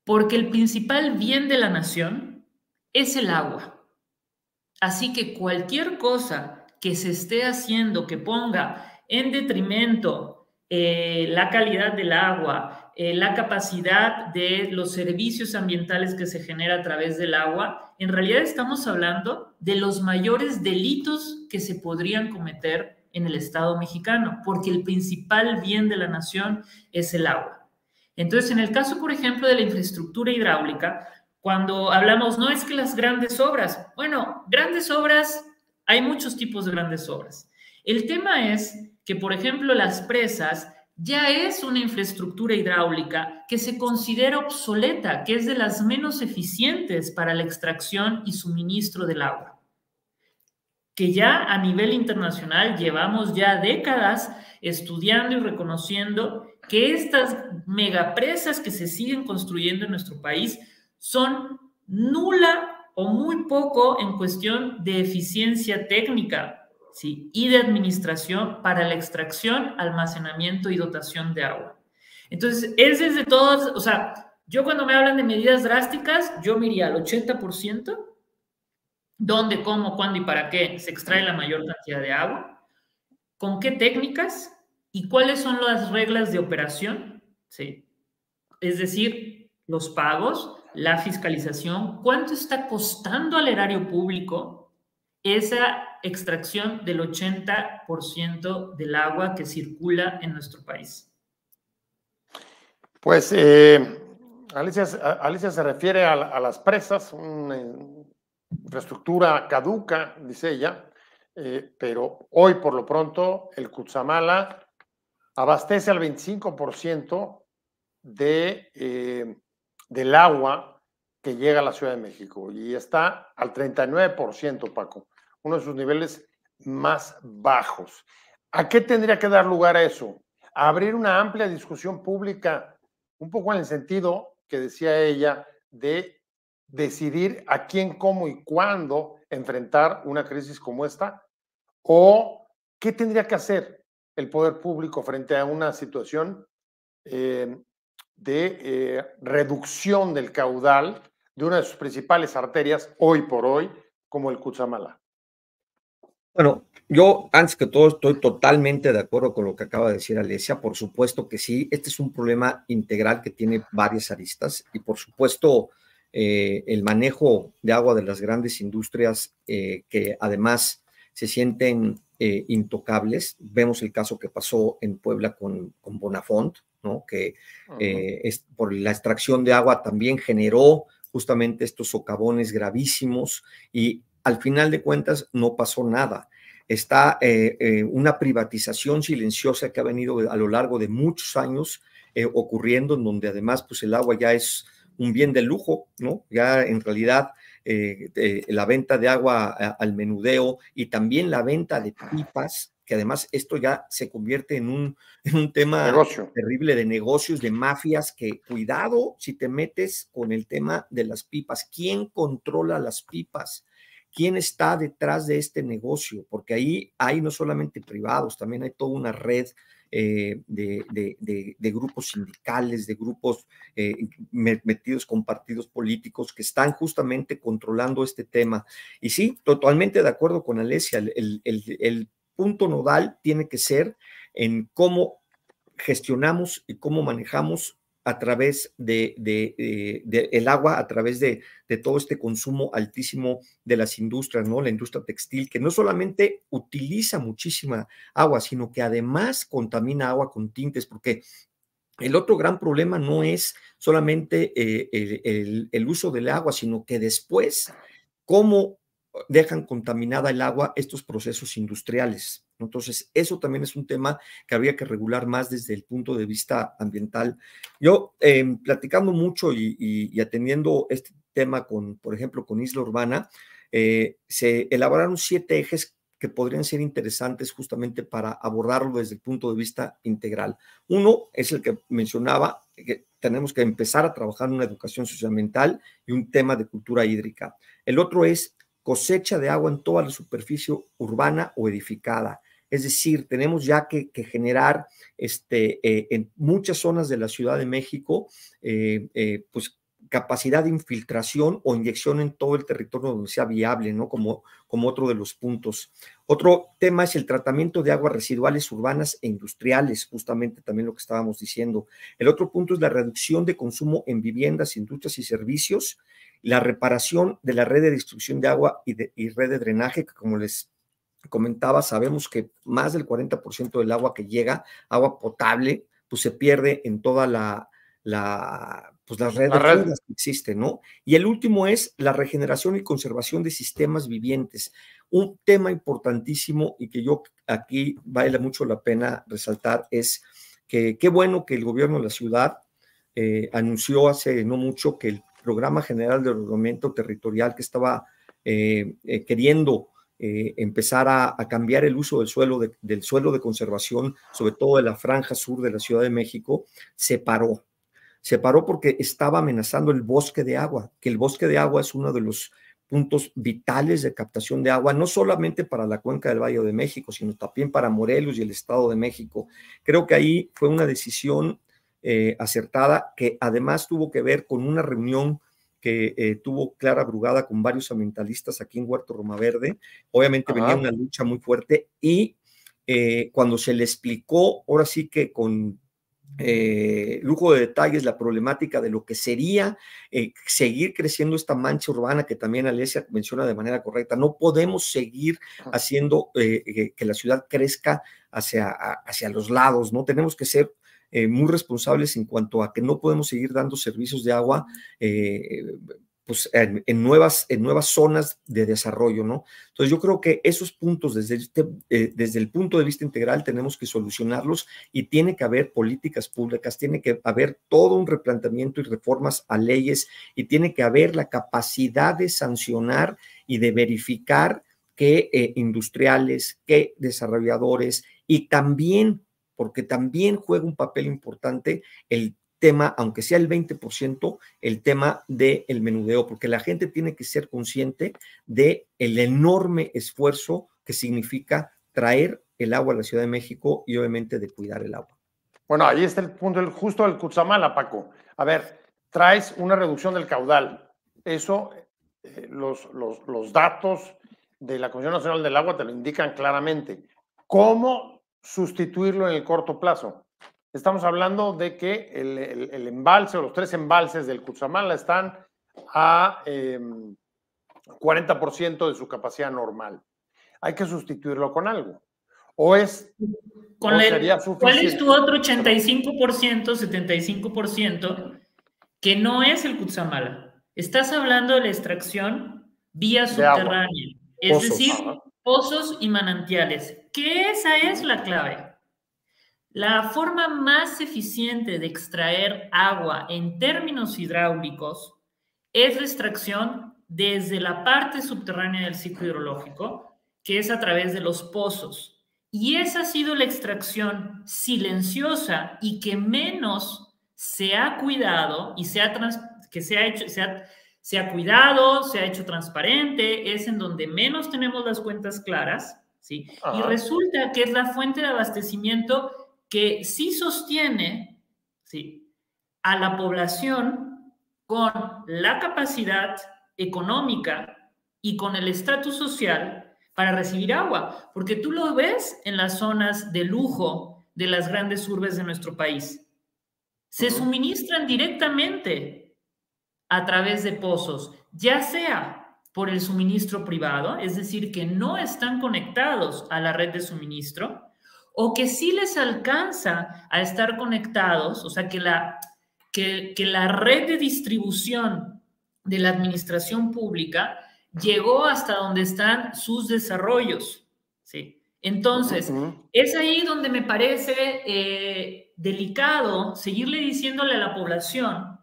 Porque el principal bien de la nación es el agua. Así que cualquier cosa que se esté haciendo que ponga en detrimento la calidad del agua, la capacidad de los servicios ambientales que se genera a través del agua, en realidad estamos hablando de los mayores delitos que se podrían cometer en el Estado mexicano, porque el principal bien de la nación es el agua. Entonces, en el caso, por ejemplo, de la infraestructura hidráulica, cuando hablamos, no es que las grandes obras, bueno, grandes obras, hay muchos tipos de grandes obras. El tema es que, por ejemplo, las presas ya es una infraestructura hidráulica que se considera obsoleta, que es de las menos eficientes para la extracción y suministro del agua. Que ya a nivel internacional llevamos ya décadas estudiando y reconociendo que estas megapresas que se siguen construyendo en nuestro país son nula o muy poco en cuestión de eficiencia técnica, ¿sí? Y de administración para la extracción, almacenamiento y dotación de agua. Entonces, es desde todas, o sea, yo cuando me hablan de medidas drásticas, yo me iría al 80%, dónde, cómo, cuándo y para qué se extrae la mayor cantidad de agua, con qué técnicas y cuáles son las reglas de operación, ¿sí? Es decir, los pagos, la fiscalización, cuánto está costando al erario público esa extracción del 80% del agua que circula en nuestro país. Pues Alicia se refiere a las presas, una infraestructura caduca, dice ella, pero hoy por lo pronto el Cutzamala abastece al 25% del agua que llega a la Ciudad de México y está al 39%, Paco, uno de sus niveles más bajos. ¿A qué tendría que dar lugar a eso? A abrir una amplia discusión pública, un poco en el sentido que decía ella, de decidir a quién, cómo y cuándo enfrentar una crisis como esta, o qué tendría que hacer el poder público frente a una situación de reducción del caudal de una de sus principales arterias hoy por hoy, como el Cutzamala. Bueno, yo antes que todo estoy totalmente de acuerdo con lo que acaba de decir Alesia. Por supuesto que sí, este es un problema integral que tiene varias aristas y por supuesto el manejo de agua de las grandes industrias que además se sienten intocables. Vemos el caso que pasó en Puebla con Bonafont, ¿no? Que por la extracción de agua también generó justamente estos socavones gravísimos y al final de cuentas no pasó nada. Está una privatización silenciosa que ha venido a lo largo de muchos años ocurriendo, en donde además pues el agua ya es un bien de lujo, ¿no? Ya en realidad la venta de agua al menudeo y también la venta de pipas, que además esto ya se convierte en un tema negocio terrible de negocios, de mafias, que cuidado si te metes con el tema de las pipas. ¿Quién controla las pipas? ¿Quién está detrás de este negocio? Porque ahí hay no solamente privados, también hay toda una red de grupos sindicales, de grupos metidos con partidos políticos que están justamente controlando este tema. Y sí, totalmente de acuerdo con Alesia, el punto nodal tiene que ser en cómo gestionamos y cómo manejamos a través el agua, a través de todo este consumo altísimo de las industrias, ¿no? La industria textil, que no solamente utiliza muchísima agua, sino que además contamina agua con tintes, porque el otro gran problema no es solamente el uso del agua, sino que después, cómo dejan contaminada el agua estos procesos industriales. Entonces, eso también es un tema que habría que regular más desde el punto de vista ambiental. Yo, platicando mucho y atendiendo este tema con, por ejemplo, con Isla Urbana, se elaboraron 7 ejes que podrían ser interesantes justamente para abordarlo desde el punto de vista integral. Uno es el que mencionaba, que tenemos que empezar a trabajar en una educación socioambiental y un tema de cultura hídrica. El otro es cosecha de agua en toda la superficie urbana o edificada. Es decir, tenemos ya que generar en muchas zonas de la Ciudad de México, pues capacidad de infiltración o inyección en todo el territorio donde sea viable, ¿no? Como otro de los puntos. Otro tema es el tratamiento de aguas residuales urbanas e industriales, justamente también lo que estábamos diciendo. El otro punto es la reducción de consumo en viviendas, industrias y servicios, la reparación de la red de distribución de agua y red de drenaje, que como les comentaba, sabemos que más del 40% del agua que llega, agua potable, pues se pierde en toda pues la red de fugas que existe, ¿no? Y el último es la regeneración y conservación de sistemas vivientes. Un tema importantísimo y que yo aquí vale mucho la pena resaltar es que qué bueno que el gobierno de la ciudad anunció hace no mucho que el Programa General de Ordenamiento Territorial que estaba queriendo empezar a cambiar el uso del suelo de conservación, sobre todo de la franja sur de la Ciudad de México, se paró porque estaba amenazando el bosque de agua, que el bosque de agua es uno de los puntos vitales de captación de agua, no solamente para la cuenca del Valle de México, sino también para Morelos y el Estado de México. Creo que ahí fue una decisión acertada, que además tuvo que ver con una reunión que tuvo Clara Brugada con varios ambientalistas aquí en Huerto Romaverde. Obviamente venía una lucha muy fuerte y cuando se le explicó, ahora sí que con lujo de detalles, la problemática de lo que sería seguir creciendo esta mancha urbana que también Alesia menciona de manera correcta. No podemos seguir haciendo que la ciudad crezca hacia los lados, ¿no? Tenemos que ser muy responsables en cuanto a que no podemos seguir dando servicios de agua pues en nuevas zonas de desarrollo, ¿no? Entonces yo creo que esos puntos desde el punto de vista integral tenemos que solucionarlos y tiene que haber políticas públicas, tiene que haber todo un replanteamiento y reformas a leyes y tiene que haber la capacidad de sancionar y de verificar que industriales, que desarrolladores y también, porque también juega un papel importante el tema, aunque sea el 20%, el tema del menudeo, porque la gente tiene que ser consciente del enorme esfuerzo que significa traer el agua a la Ciudad de México y obviamente de cuidar el agua. Bueno, ahí está el punto justo del Cutzamala, Paco. A ver, traes una reducción del caudal. Eso, los datos de la Comisión Nacional del Agua te lo indican claramente. ¿Cómo sustituirlo en el corto plazo? Estamos hablando de que el embalse o los 3 embalses del Cutzamala están a 40% de su capacidad normal. Hay que sustituirlo con algo. ¿O sería suficiente? ¿Cuál es tu otro 85%, 75% que no es el Cutzamala? Estás hablando de la extracción vía subterránea, es decir, pozos y manantiales, que esa es la clave. La forma más eficiente de extraer agua en términos hidráulicos es la extracción desde la parte subterránea del ciclo hidrológico, que es a través de los pozos. Y esa ha sido la extracción silenciosa y que menos se ha cuidado y se ha cuidado, se ha hecho transparente, es en donde menos tenemos las cuentas claras, ¿sí? Y resulta que es la fuente de abastecimiento que sí sostiene, ¿sí?, a la población con la capacidad económica y con el estatus social para recibir agua, porque tú lo ves en las zonas de lujo de las grandes urbes de nuestro país. Se suministran directamente a través de pozos, ya sea por el suministro privado, es decir, que no están conectados a la red de suministro, o que sí les alcanza a estar conectados, o sea, que la red de distribución de la administración pública llegó hasta donde están sus desarrollos, ¿sí? Entonces, es ahí donde me parece delicado seguirle diciéndole a la población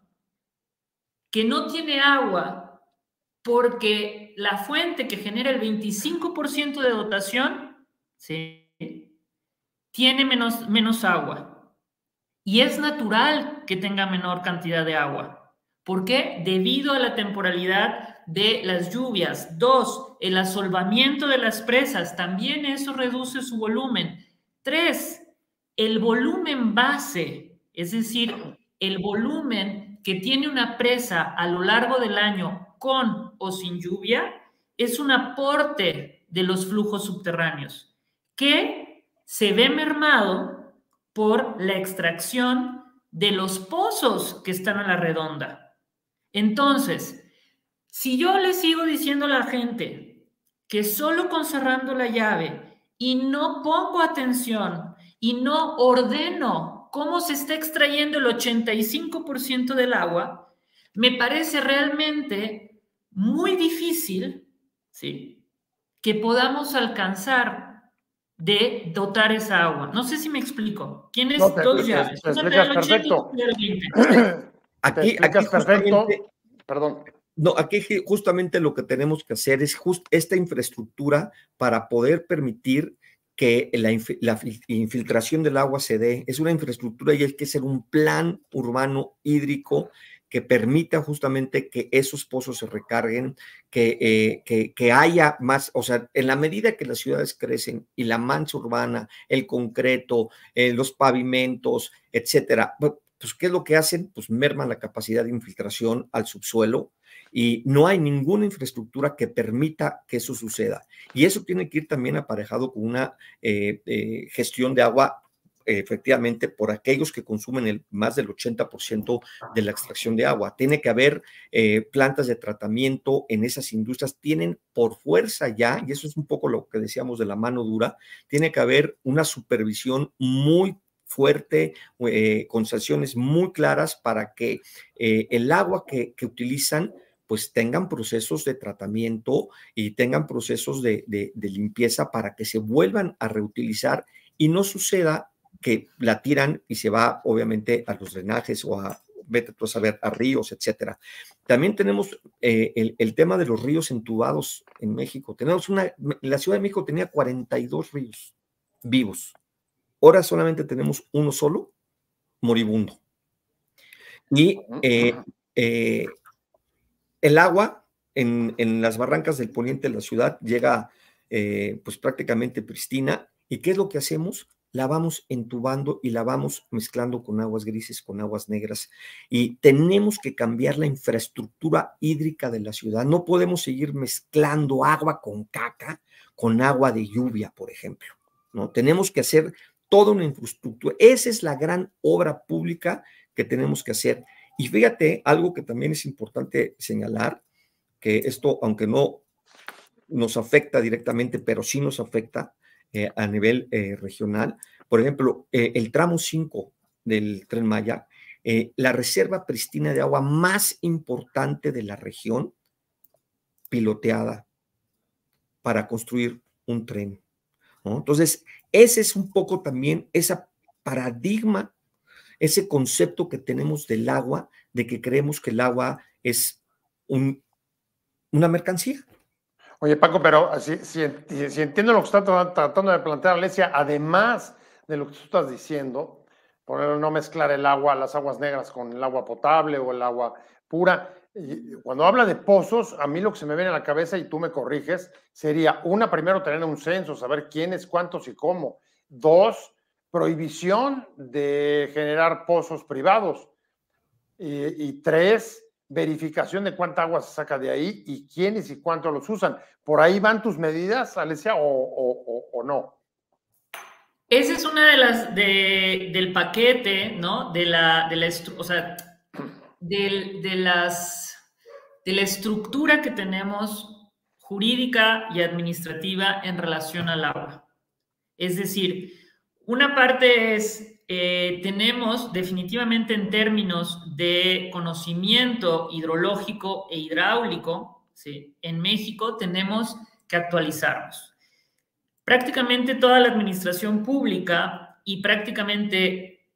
que no tiene agua porque la fuente que genera el 25% de dotación, ¿sí?, tiene menos agua. Y es natural que tenga menor cantidad de agua. ¿Por qué? Debido a la temporalidad de las lluvias. 2, el asolvamiento de las presas, también eso reduce su volumen. 3, el volumen base, es decir, el volumen que tiene una presa a lo largo del año con o sin lluvia, es un aporte de los flujos subterráneos que se ve mermado por la extracción de los pozos que están a la redonda. Entonces, si yo le sigo diciendo a la gente que solo con cerrando la llave y no pongo atención y no ordeno cómo se está extrayendo el 85% del agua, me parece realmente muy difícil, ¿sí?, que podamos alcanzar de dotar esa agua. No sé si me explico. ¿Quién es dos llaves? Te explicas perfecto. Aquí perfecto. Perdón. No, aquí justamente lo que tenemos que hacer es esta infraestructura para poder permitir que la infiltración del agua se dé. Es una infraestructura y hay que hacer un plan urbano hídrico que permita justamente que esos pozos se recarguen, que haya más, o sea, en la medida que las ciudades crecen y la mancha urbana, el concreto, los pavimentos, etcétera, pues, ¿qué es lo que hacen? Pues merman la capacidad de infiltración al subsuelo y no hay ninguna infraestructura que permita que eso suceda. Y eso tiene que ir también aparejado con una gestión de agua efectivamente por aquellos que consumen más del 80% de la extracción de agua. Tiene que haber plantas de tratamiento en esas industrias, tienen por fuerza ya, y eso es un poco lo que decíamos de la mano dura, tiene que haber una supervisión muy fuerte, con sanciones muy claras para que el agua que utilizan pues tengan procesos de tratamiento y tengan procesos de limpieza para que se vuelvan a reutilizar y no suceda que la tiran y se va obviamente a los drenajes o vete tú a saber, a ríos, etcétera. También tenemos el tema de los ríos entubados en México. La Ciudad de México tenía 42 ríos vivos. Ahora solamente tenemos uno solo, moribundo. Y el agua en las barrancas del poniente de la ciudad llega pues prácticamente pristina. ¿Y qué es lo que hacemos? la vamos entubando y la vamos mezclando con aguas grises, con aguas negras. Y tenemos que cambiar la infraestructura hídrica de la ciudad. No podemos seguir mezclando agua con caca, con agua de lluvia, por ejemplo, ¿no? Tenemos que hacer toda una infraestructura. Esa es la gran obra pública que tenemos que hacer. Y fíjate, algo que también es importante señalar, que esto, aunque no nos afecta directamente, pero sí nos afecta a nivel regional. Por ejemplo, el tramo 5 del Tren Maya, la reserva pristina de agua más importante de la región, piloteada para construir un tren, ¿no? Entonces, ese es un poco también ese paradigma, ese concepto que tenemos del agua, de que creemos que el agua es una mercancía. Oye, Paco, pero si entiendo lo que está tratando de plantear Alesia, además de lo que tú estás diciendo, por no mezclar el agua, las aguas negras con el agua potable o el agua pura, cuando habla de pozos, a mí lo que se me viene a la cabeza, y tú me corriges, sería, primero tener un censo, saber quiénes, cuántos y cómo. 2, prohibición de generar pozos privados. Y 3, verificación de cuánta agua se saca de ahí y quiénes y cuánto los usan. ¿Por ahí van tus medidas, Alesia, o no? Esa es una de las del paquete, ¿no? De la estructura que tenemos jurídica y administrativa en relación al agua. Es decir, una parte es tenemos definitivamente en términos de conocimiento hidrológico e hidráulico, ¿sí? En México tenemos que actualizarnos. Prácticamente toda la administración pública y prácticamente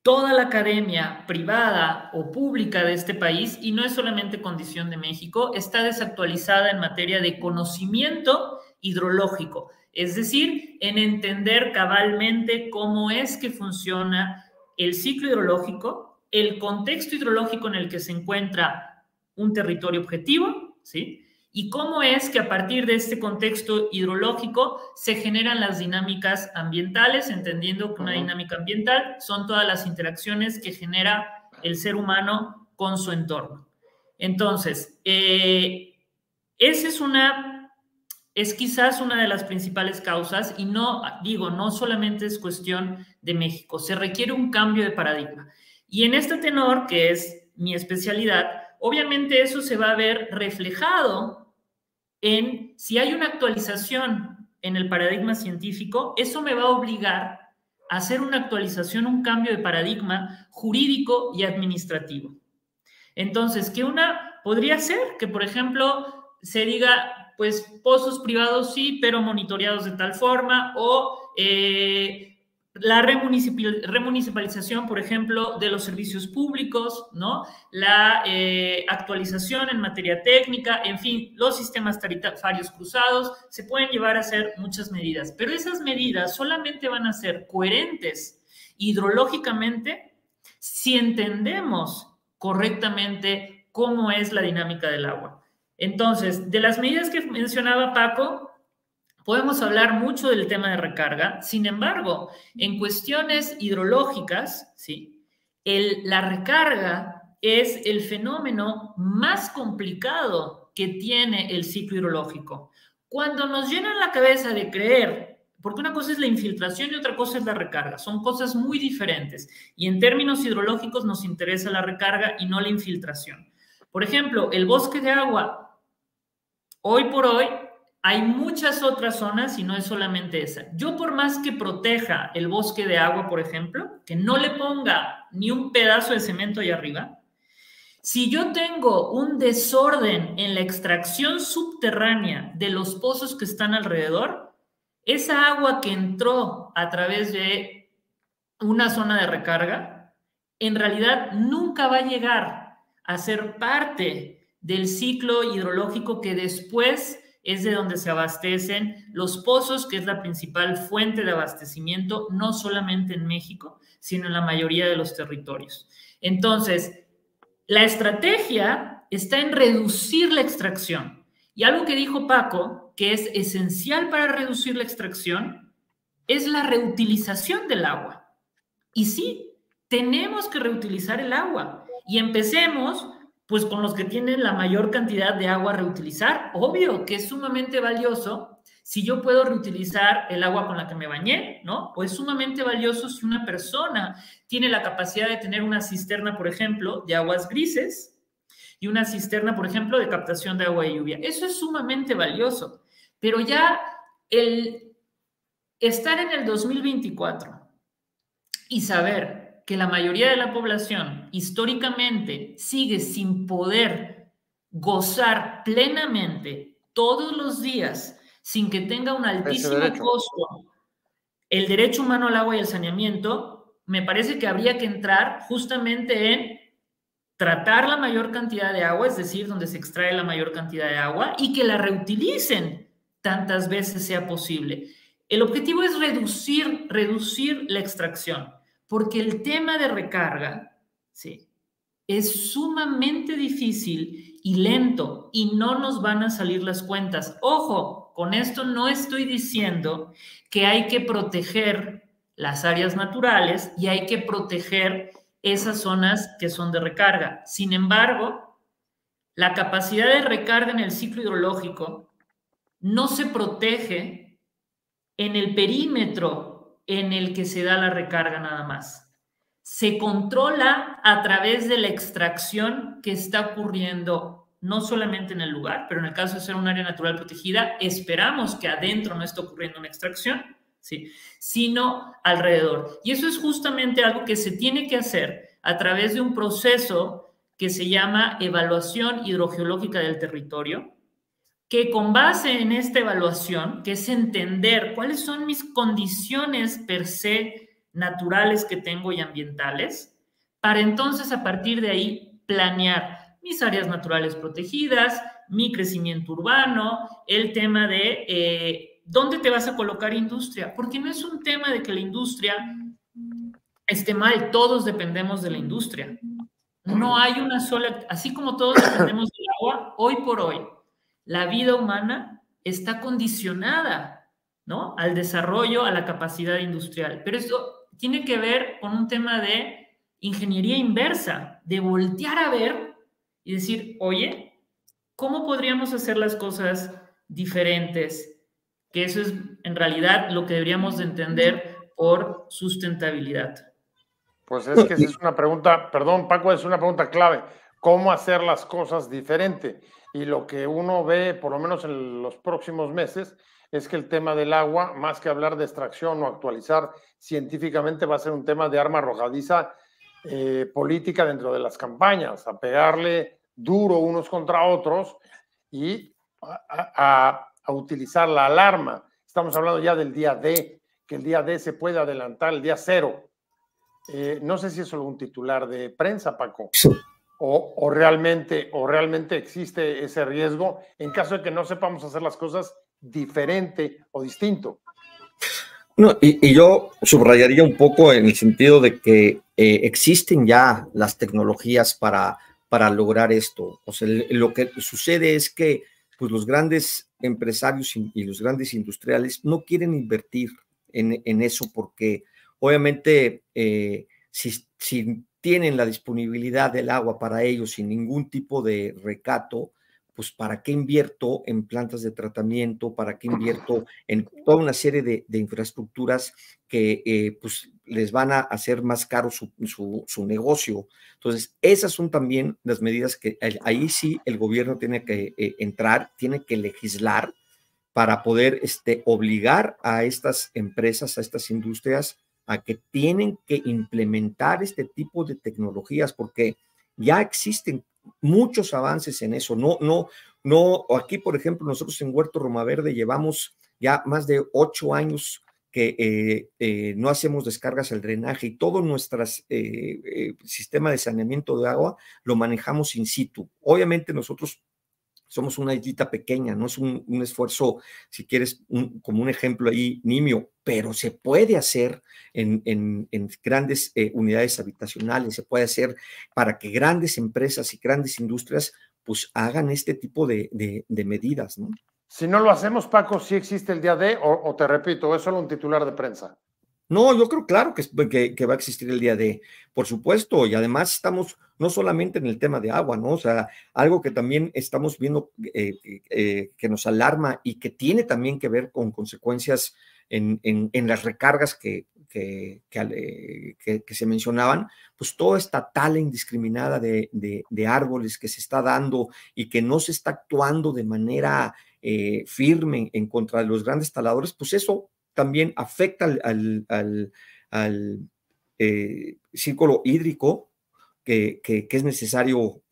toda la academia privada o pública de este país, y no es solamente condición de México, está desactualizada en materia de conocimiento hidrológico. Es decir, en entender cabalmente cómo es que funciona el ciclo hidrológico, el contexto hidrológico en el que se encuentra un territorio objetivo, ¿sí? Y cómo es que a partir de este contexto hidrológico se generan las dinámicas ambientales, entendiendo que una dinámica ambiental son todas las interacciones que genera el ser humano con su entorno. Entonces, esa es quizás una de las principales causas, y no solamente es cuestión de México, se requiere un cambio de paradigma. Y en este tenor, que es mi especialidad, obviamente eso se va a ver reflejado en si hay una actualización en el paradigma científico, eso me va a obligar a hacer una actualización, un cambio de paradigma jurídico y administrativo. Entonces, que podría ser que, por ejemplo, se diga, pues, pozos privados sí, pero monitoreados de tal forma, o la remunicipalización, por ejemplo, de los servicios públicos, ¿no? La actualización en materia técnica, en fin, los sistemas tarifarios cruzados, se pueden llevar a hacer muchas medidas, pero esas medidas solamente van a ser coherentes hidrológicamente si entendemos correctamente cómo es la dinámica del agua. Entonces, de las medidas que mencionaba Paco, podemos hablar mucho del tema de recarga. Sin embargo, en cuestiones hidrológicas, ¿sí? La recarga es el fenómeno más complicado que tiene el ciclo hidrológico. Cuando nos llenan la cabeza de creer, porque una cosa es la infiltración y otra cosa es la recarga, son cosas muy diferentes. Y en términos hidrológicos nos interesa la recarga y no la infiltración. Por ejemplo, el bosque de agua, hoy por hoy, hay muchas otras zonas y no es solamente esa. Yo, por más que proteja el bosque de agua, por ejemplo, que no le ponga ni un pedazo de cemento allá arriba, si yo tengo un desorden en la extracción subterránea de los pozos que están alrededor, esa agua que entró a través de una zona de recarga, en realidad nunca va a llegar a ser parte del ciclo hidrológico que después es de donde se abastecen los pozos, que es la principal fuente de abastecimiento, no solamente en México, sino en la mayoría de los territorios. Entonces, la estrategia está en reducir la extracción. Y algo que dijo Paco, que es esencial para reducir la extracción, es la reutilización del agua. Y sí, tenemos que reutilizar el agua. Y empecemos, pues, con los que tienen la mayor cantidad de agua a reutilizar. Obvio que es sumamente valioso si yo puedo reutilizar el agua con la que me bañé, ¿no? O es sumamente valioso si una persona tiene la capacidad de tener una cisterna, por ejemplo, de aguas grises y una cisterna, por ejemplo, de captación de agua de lluvia. Eso es sumamente valioso. Pero ya el estar en el 2024 y saber que la mayoría de la población históricamente sigue sin poder gozar plenamente todos los días sin que tenga un altísimo costo el derecho humano al agua y al saneamiento, me parece que habría que entrar justamente en tratar la mayor cantidad de agua, es decir, donde se extrae la mayor cantidad de agua, y que la reutilicen tantas veces sea posible. El objetivo es reducir la extracción, porque el tema de recarga, sí, es sumamente difícil y lento y no nos van a salir las cuentas. Ojo, con esto no estoy diciendo que hay que proteger las áreas naturales y hay que proteger esas zonas que son de recarga. Sin embargo, la capacidad de recarga en el ciclo hidrológico no se protege en el perímetro en el que se da la recarga nada más. Se controla a través de la extracción que está ocurriendo no solamente en el lugar, pero en el caso de ser un área natural protegida, esperamos que adentro no esté ocurriendo una extracción, ¿sí?, sino alrededor. Y eso es justamente algo que se tiene que hacer a través de un proceso que se llama evaluación hidrogeológica del territorio, que con base en esta evaluación, que es entender cuáles son mis condiciones per se naturales que tengo y ambientales, para entonces a partir de ahí planear mis áreas naturales protegidas, mi crecimiento urbano, el tema de dónde te vas a colocar industria, porque no es un tema de que la industria esté mal, todos dependemos de la industria. No hay una sola, así como todos dependemos del agua, hoy por hoy, la vida humana está condicionada, ¿no?, al desarrollo, a la capacidad industrial. Pero esto tiene que ver con un tema de ingeniería inversa, de voltear a ver y decir, oye, ¿cómo podríamos hacer las cosas diferentes? Que eso es en realidad lo que deberíamos de entender por sustentabilidad. Pues es que esa es una pregunta, perdón, Paco, es una pregunta clave. ¿Cómo hacer las cosas diferente? Y lo que uno ve, por lo menos en los próximos meses, es que el tema del agua, más que hablar de extracción o actualizar científicamente, va a ser un tema de arma arrojadiza política dentro de las campañas, a pegarle duro unos contra otros y a utilizar la alarma. Estamos hablando ya del día D, que el día D se puede adelantar, el día 0. No sé si es solo un titular de prensa, Paco, o realmente existe ese riesgo en caso de que no sepamos hacer las cosas diferente o distinto. No, y yo subrayaría un poco en el sentido de que existen ya las tecnologías para lograr esto. O sea, lo que sucede es que pues, los grandes empresarios y los grandes industriales no quieren invertir en eso porque obviamente si tienen la disponibilidad del agua para ellos sin ningún tipo de recato, pues ¿para qué invierto en plantas de tratamiento? ¿Para qué invierto en toda una serie de infraestructuras que pues les van a hacer más caro su negocio? Entonces, esas son también las medidas que ahí sí el gobierno tiene que entrar, tiene que legislar para poder obligar a estas empresas, a estas industrias, a que tienen que implementar este tipo de tecnologías, porque ya existen muchos avances en eso. No, aquí, por ejemplo, nosotros en Huerto Romaverde llevamos ya más de 8 años que no hacemos descargas al drenaje y todo nuestro sistema de saneamiento de agua lo manejamos in situ. Obviamente nosotros somos una islita pequeña, no es un esfuerzo, si quieres, como un ejemplo ahí, nimio, pero se puede hacer en grandes unidades habitacionales, se puede hacer para que grandes empresas y grandes industrias pues hagan este tipo de medidas, ¿no? Si no lo hacemos, Paco, ¿sí existe el día D o te repito, es solo un titular de prensa? No, yo creo, claro, que va a existir el día D, por supuesto, y además estamos no solamente en el tema de agua, ¿no? O sea, algo que también estamos viendo que nos alarma y que tiene también que ver con consecuencias en las recargas que se mencionaban, pues toda esta tala indiscriminada de árboles que se está dando y que no se está actuando de manera firme en contra de los grandes taladores, pues eso también afecta al círculo hídrico que es necesario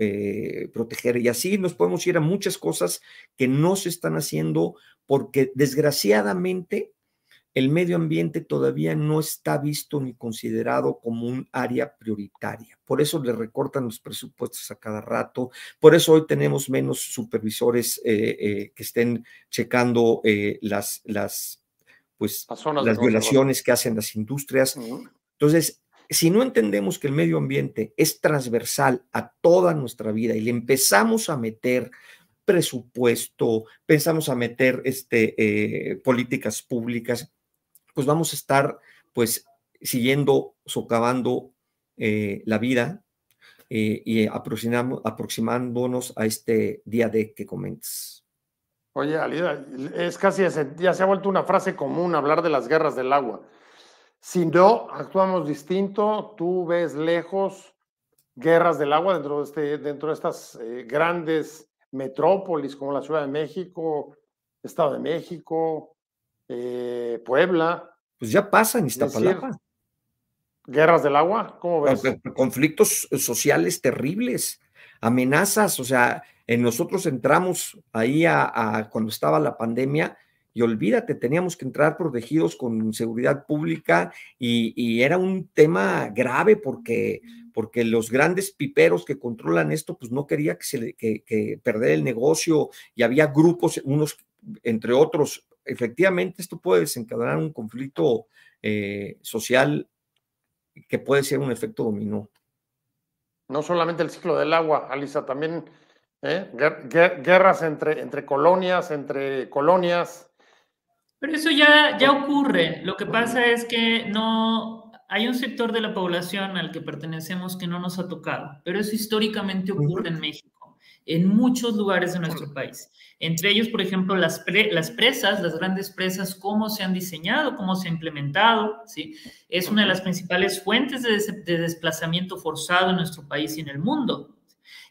proteger. Y así nos podemos ir a muchas cosas que no se están haciendo porque desgraciadamente el medio ambiente todavía no está visto ni considerado como un área prioritaria. Por eso le recortan los presupuestos a cada rato. Por eso hoy tenemos menos supervisores que estén checando las violaciones que hacen las industrias. Entonces, si no entendemos que el medio ambiente es transversal a toda nuestra vida y le empezamos a meter presupuesto, pensamos a meter políticas públicas, pues vamos a estar pues socavando la vida y aproximándonos a este día D que comentas. Oye, Alida, es casi, ya se ha vuelto una frase común hablar de las guerras del agua. Si no actuamos distinto, tú ves lejos guerras del agua dentro de estas grandes metrópolis como la Ciudad de México, Estado de México, Puebla. Pues ya pasa en Iztapalapa. ¿Guerras del agua? ¿Cómo ves? Conflictos sociales terribles, amenazas, o sea, nosotros entramos ahí cuando estaba la pandemia y olvídate, teníamos que entrar protegidos con seguridad pública y era un tema grave porque los grandes piperos que controlan esto, pues no quería que perder el negocio y había grupos, unos entre otros. Efectivamente, esto puede desencadenar un conflicto social que puede ser un efecto dominó. No solamente el ciclo del agua, Alisa, también guerras entre colonias, Pero eso ya ocurre. Lo que pasa es que no hay un sector de la población al que pertenecemos que no nos ha tocado, pero eso históricamente ocurre en México, en muchos lugares de nuestro país. Entre ellos, por ejemplo, las presas, las grandes presas, cómo se han diseñado, cómo se ha implementado, ¿sí? Es una de las principales fuentes de desplazamiento forzado en nuestro país y en el mundo.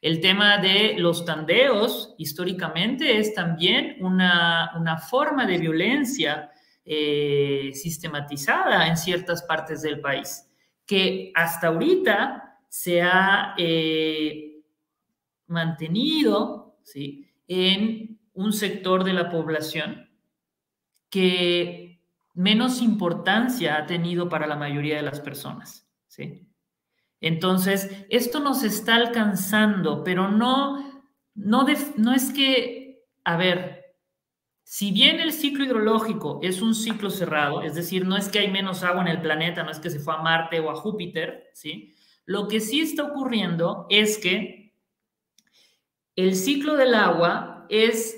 El tema de los tandeos, históricamente, es también una forma de violencia sistematizada en ciertas partes del país, que hasta ahorita se ha mantenido, ¿sí?, en un sector de la población que menos importancia ha tenido para la mayoría de las personas, ¿sí? Entonces, esto nos está alcanzando, pero no es que, a ver, si bien el ciclo hidrológico es un ciclo cerrado, es decir, no es que hay menos agua en el planeta, no es que se fue a Marte o a Júpiter, ¿sí? Lo que sí está ocurriendo es que el ciclo del agua es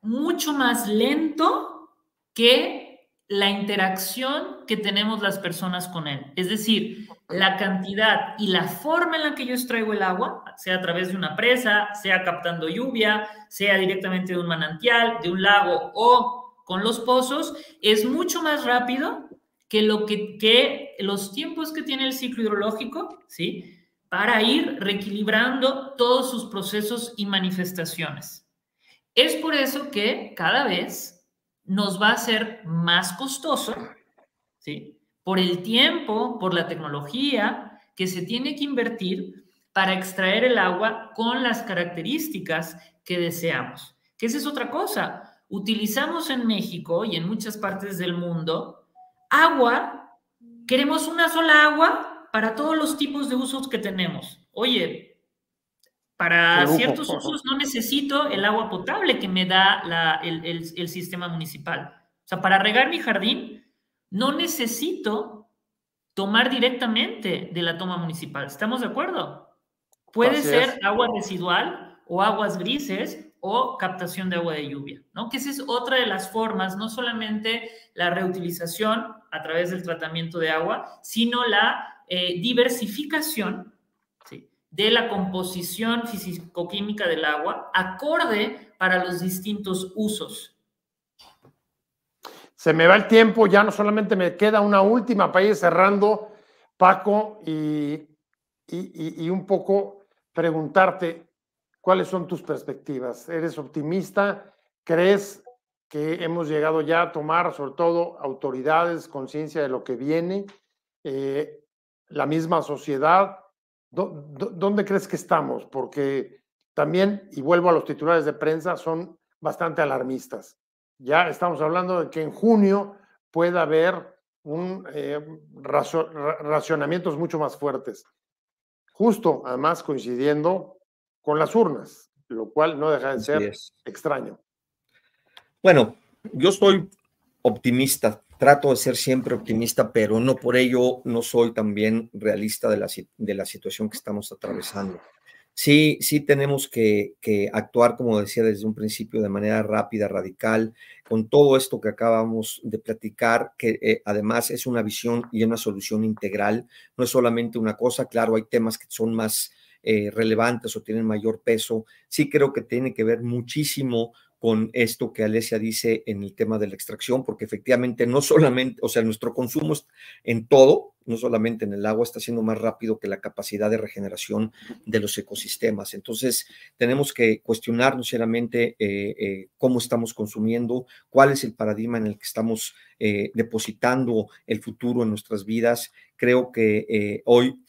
mucho más lento que la interacción que tenemos las personas con él. Es decir, la cantidad y la forma en la que yo extraigo el agua, sea a través de una presa, sea captando lluvia, sea directamente de un manantial, de un lago o con los pozos, es mucho más rápido que los tiempos que tiene el ciclo hidrológico, ¿sí?, para ir reequilibrando todos sus procesos y manifestaciones. Es por eso que cada vez nos va a ser más costoso, ¿sí?, por el tiempo, por la tecnología que se tiene que invertir para extraer el agua con las características que deseamos. Que esa es otra cosa. Utilizamos en México y en muchas partes del mundo agua, queremos una sola agua para todos los tipos de usos que tenemos. Oye, para ciertos usos no necesito el agua potable que me da el sistema municipal. O sea, para regar mi jardín no necesito tomar directamente de la toma municipal. ¿Estamos de acuerdo? Puede ser agua residual o aguas grises o captación de agua de lluvia, ¿no? Que esa es otra de las formas, no solamente la reutilización a través del tratamiento de agua, sino la diversificación, ¿sí?, de la composición físico-química del agua acorde para los distintos usos. Se me va el tiempo, ya no solamente me queda una última para ir cerrando, Paco, y un poco preguntarte cuáles son tus perspectivas. ¿Eres optimista? ¿Crees que hemos llegado ya a tomar, sobre todo autoridades, conciencia de lo que viene? La misma sociedad, ¿dónde crees que estamos? Porque también, y vuelvo a los titulares de prensa, son bastante alarmistas. Ya estamos hablando de que en junio pueda haber racionamientos mucho más fuertes. Justo, además, coincidiendo con las urnas, lo cual no deja de ser extraño. Bueno, yo soy optimista, trato de ser siempre optimista, pero no por ello no soy también realista de la situación que estamos atravesando. Sí tenemos que actuar, como decía desde un principio, de manera rápida, radical, con todo esto que acabamos de platicar, que además es una visión y una solución integral, no es solamente una cosa. Claro, hay temas que son más relevantes o tienen mayor peso. Sí creo que tiene que ver muchísimo con esto que Alesia dice en el tema de la extracción, porque efectivamente no solamente, o sea, nuestro consumo en todo, no solamente en el agua, está siendo más rápido que la capacidad de regeneración de los ecosistemas. Entonces, tenemos que cuestionarnos seriamente cómo estamos consumiendo, cuál es el paradigma en el que estamos depositando el futuro en nuestras vidas. Creo que hoy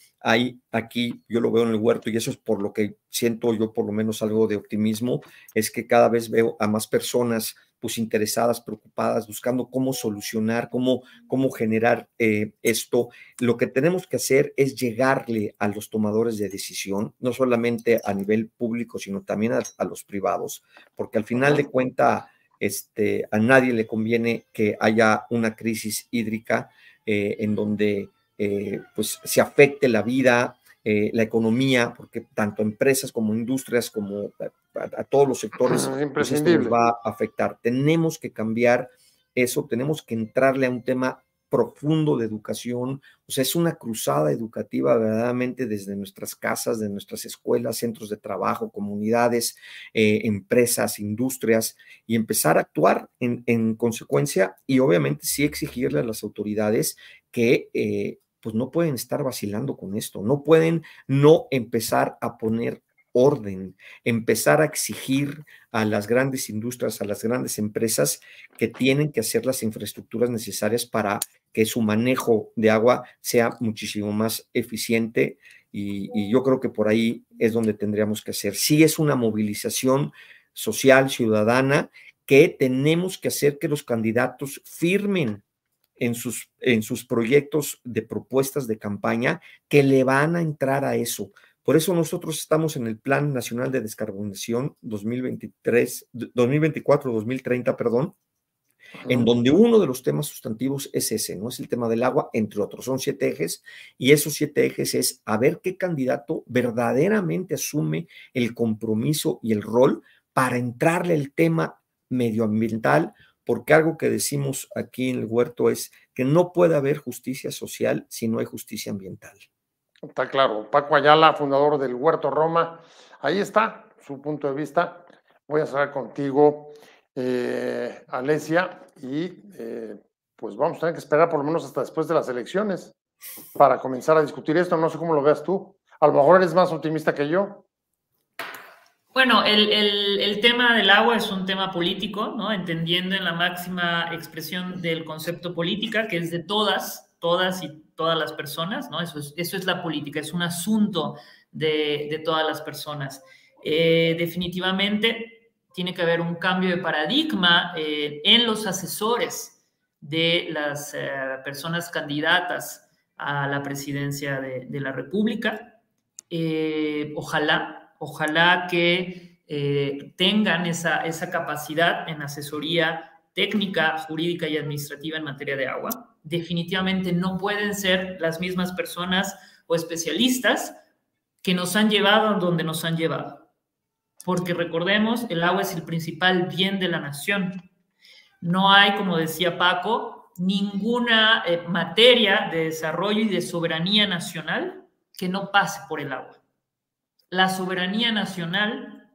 aquí, yo lo veo en el huerto, y eso es por lo que siento yo por lo menos algo de optimismo, es que cada vez veo a más personas pues interesadas, preocupadas, buscando cómo solucionar, cómo generar esto. Lo que tenemos que hacer es llegarle a los tomadores de decisión, no solamente a nivel público, sino también a los privados, porque al final de cuentas a nadie le conviene que haya una crisis hídrica en donde pues se afecte la vida, la economía, porque tanto empresas como industrias, como a todos los sectores, pues esto nos va a afectar. Tenemos que cambiar eso, tenemos que entrarle a un tema profundo de educación. O sea, es una cruzada educativa verdaderamente desde nuestras casas, de nuestras escuelas, centros de trabajo, comunidades, empresas, industrias, y empezar a actuar en consecuencia, y obviamente sí exigirle a las autoridades que pues no pueden estar vacilando con esto, no pueden no empezar a poner orden, empezar a exigir a las grandes industrias, a las grandes empresas que tienen que hacer las infraestructuras necesarias para que su manejo de agua sea muchísimo más eficiente, y yo creo que por ahí es donde tendríamos que hacer. Sí, es una movilización social, ciudadana, que tenemos que hacer que los candidatos firmen en sus proyectos de propuestas de campaña que le van a entrar a eso. Por eso nosotros estamos en el Plan Nacional de Descarbonización 2024-2030, perdón, en donde uno de los temas sustantivos es ese, ¿no? Es el tema del agua, entre otros. Son 7 ejes, y esos 7 ejes es a ver qué candidato verdaderamente asume el compromiso y el rol para entrarle al tema medioambiental, porque algo que decimos aquí en el huerto es que no puede haber justicia social si no hay justicia ambiental. Está claro. Paco Ayala, fundador del Huerto Roma, ahí está su punto de vista. Voy a cerrar contigo, Alesia, y pues vamos a tener que esperar por lo menos hasta después de las elecciones para comenzar a discutir esto. No sé cómo lo veas tú. A lo mejor eres más optimista que yo. Bueno, el tema del agua es un tema político, ¿no? Entendiendo en la máxima expresión del concepto política, que es de todas y todas las personas, ¿no? Eso es la política, es un asunto de todas las personas. Definitivamente tiene que haber un cambio de paradigma en los asesores de las personas candidatas a la presidencia de la República. Ojalá que tengan esa capacidad en asesoría técnica, jurídica y administrativa en materia de agua. Definitivamente no pueden ser las mismas personas o especialistas que nos han llevado a donde nos han llevado. porque recordemos, el agua es el principal bien de la nación. No hay, como decía Paco, ninguna materia de desarrollo y de soberanía nacional que no pase por el agua. La soberanía nacional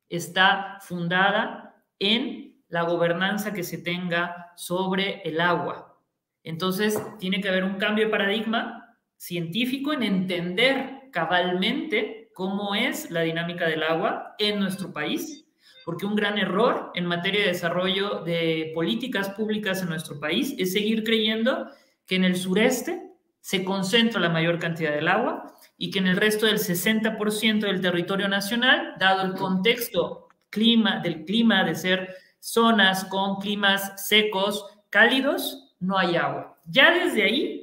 está fundada en la gobernanza que se tenga sobre el agua. Entonces, tiene que haber un cambio de paradigma científico en entender cabalmente cómo es la dinámica del agua en nuestro país, porque un gran error en materia de desarrollo de políticas públicas en nuestro país es seguir creyendo que en el sureste se concentra la mayor cantidad del agua y que en el resto del 60% del territorio nacional, dado el contexto del clima, de ser zonas con climas secos, cálidos, no hay agua. Ya desde ahí,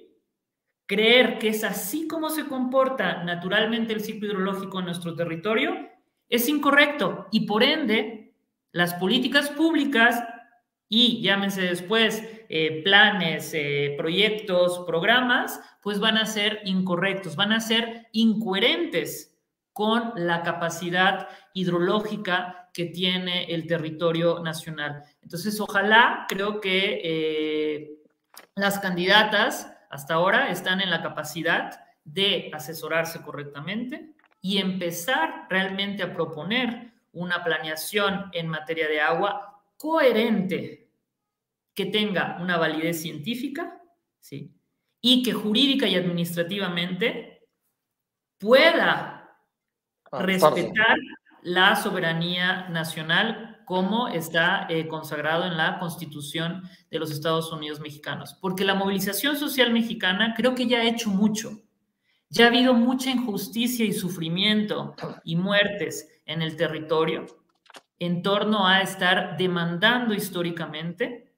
creer que es así como se comporta naturalmente el ciclo hidrológico en nuestro territorio es incorrecto y por ende las políticas públicas y llámense después planes, proyectos, programas, pues van a ser incorrectos, van a ser incoherentes con la capacidad hidrológica que tiene el territorio nacional. Entonces, ojalá, creo que las candidatas hasta ahora están en la capacidad de asesorarse correctamente y empezar realmente a proponer una planeación en materia de agua coherente, que tenga una validez científica, ¿sí? Y que jurídica y administrativamente pueda respetar la soberanía nacional como está consagrado en la Constitución de los Estados Unidos mexicanos. Porque la movilización social mexicana creo que ya ha hecho mucho. Ya ha habido mucha injusticia y sufrimiento y muertes en el territorio en torno a estar demandando históricamente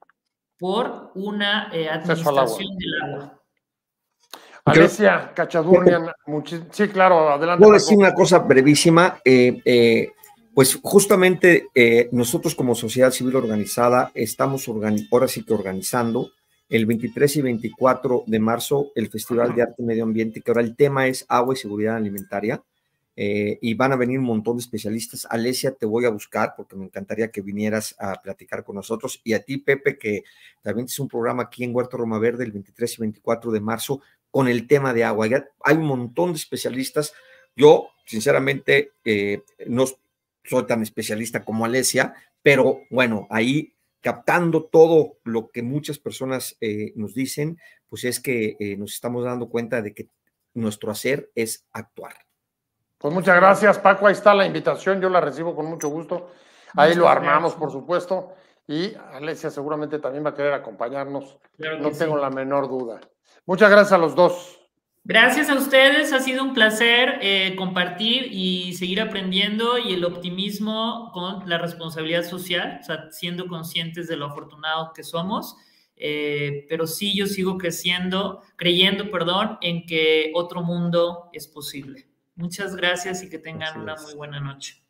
por una administración del agua. Alesia Cachadurnian, sí, claro, adelante. Puedo decir una cosa brevísima. Pues justamente nosotros como sociedad civil organizada estamos ahora sí que organizando el 23 y 24 de marzo el Festival de Arte y Medio Ambiente, que ahora el tema es agua y seguridad alimentaria, y van a venir un montón de especialistas. Alesia, te voy a buscar porque me encantaría que vinieras a platicar con nosotros, y a ti, Pepe, que también es un programa aquí en Huerto Roma Verde el 23 y 24 de marzo con el tema de agua. Hay un montón de especialistas. Yo, sinceramente, no soy tan especialista como Alesia, pero bueno, ahí captando todo lo que muchas personas nos dicen, pues es que nos estamos dando cuenta de que nuestro hacer es actuar. Pues muchas gracias, Paco. Ahí está la invitación, yo la recibo con mucho gusto. Ahí lo armamos, por supuesto, y Alesia seguramente también va a querer acompañarnos. Claro, no tengo la menor duda. Muchas gracias a los dos. Gracias a ustedes, ha sido un placer compartir y seguir aprendiendo, y el optimismo con la responsabilidad social, o sea, siendo conscientes de lo afortunados que somos, pero sí, yo sigo creyendo, en que otro mundo es posible. Muchas gracias y que tengan una muy buena noche.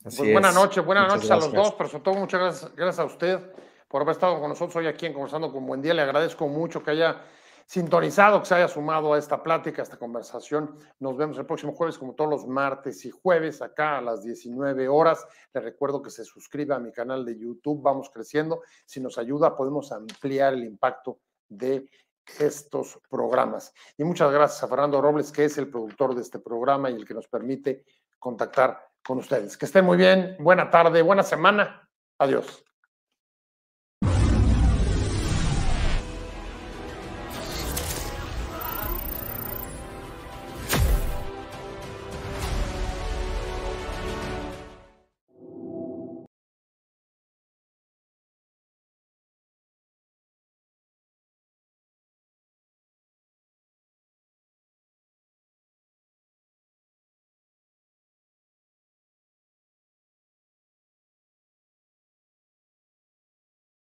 Pues buenas noches a los dos, pero sobre todo muchas gracias a usted por haber estado con nosotros hoy aquí en Conversando con Buen Día. Le agradezco mucho que haya sintonizado, que se haya sumado a esta plática, a esta conversación. Nos vemos el próximo jueves, como todos los martes y jueves, acá a las 19 horas. Les recuerdo que se suscriba a mi canal de YouTube. Vamos creciendo. Si nos ayuda, podemos ampliar el impacto de estos programas. Y muchas gracias a Fernando Robles, que es el productor de este programa y el que nos permite contactar con ustedes. Que estén muy bien. Buena tarde, buena semana. Adiós.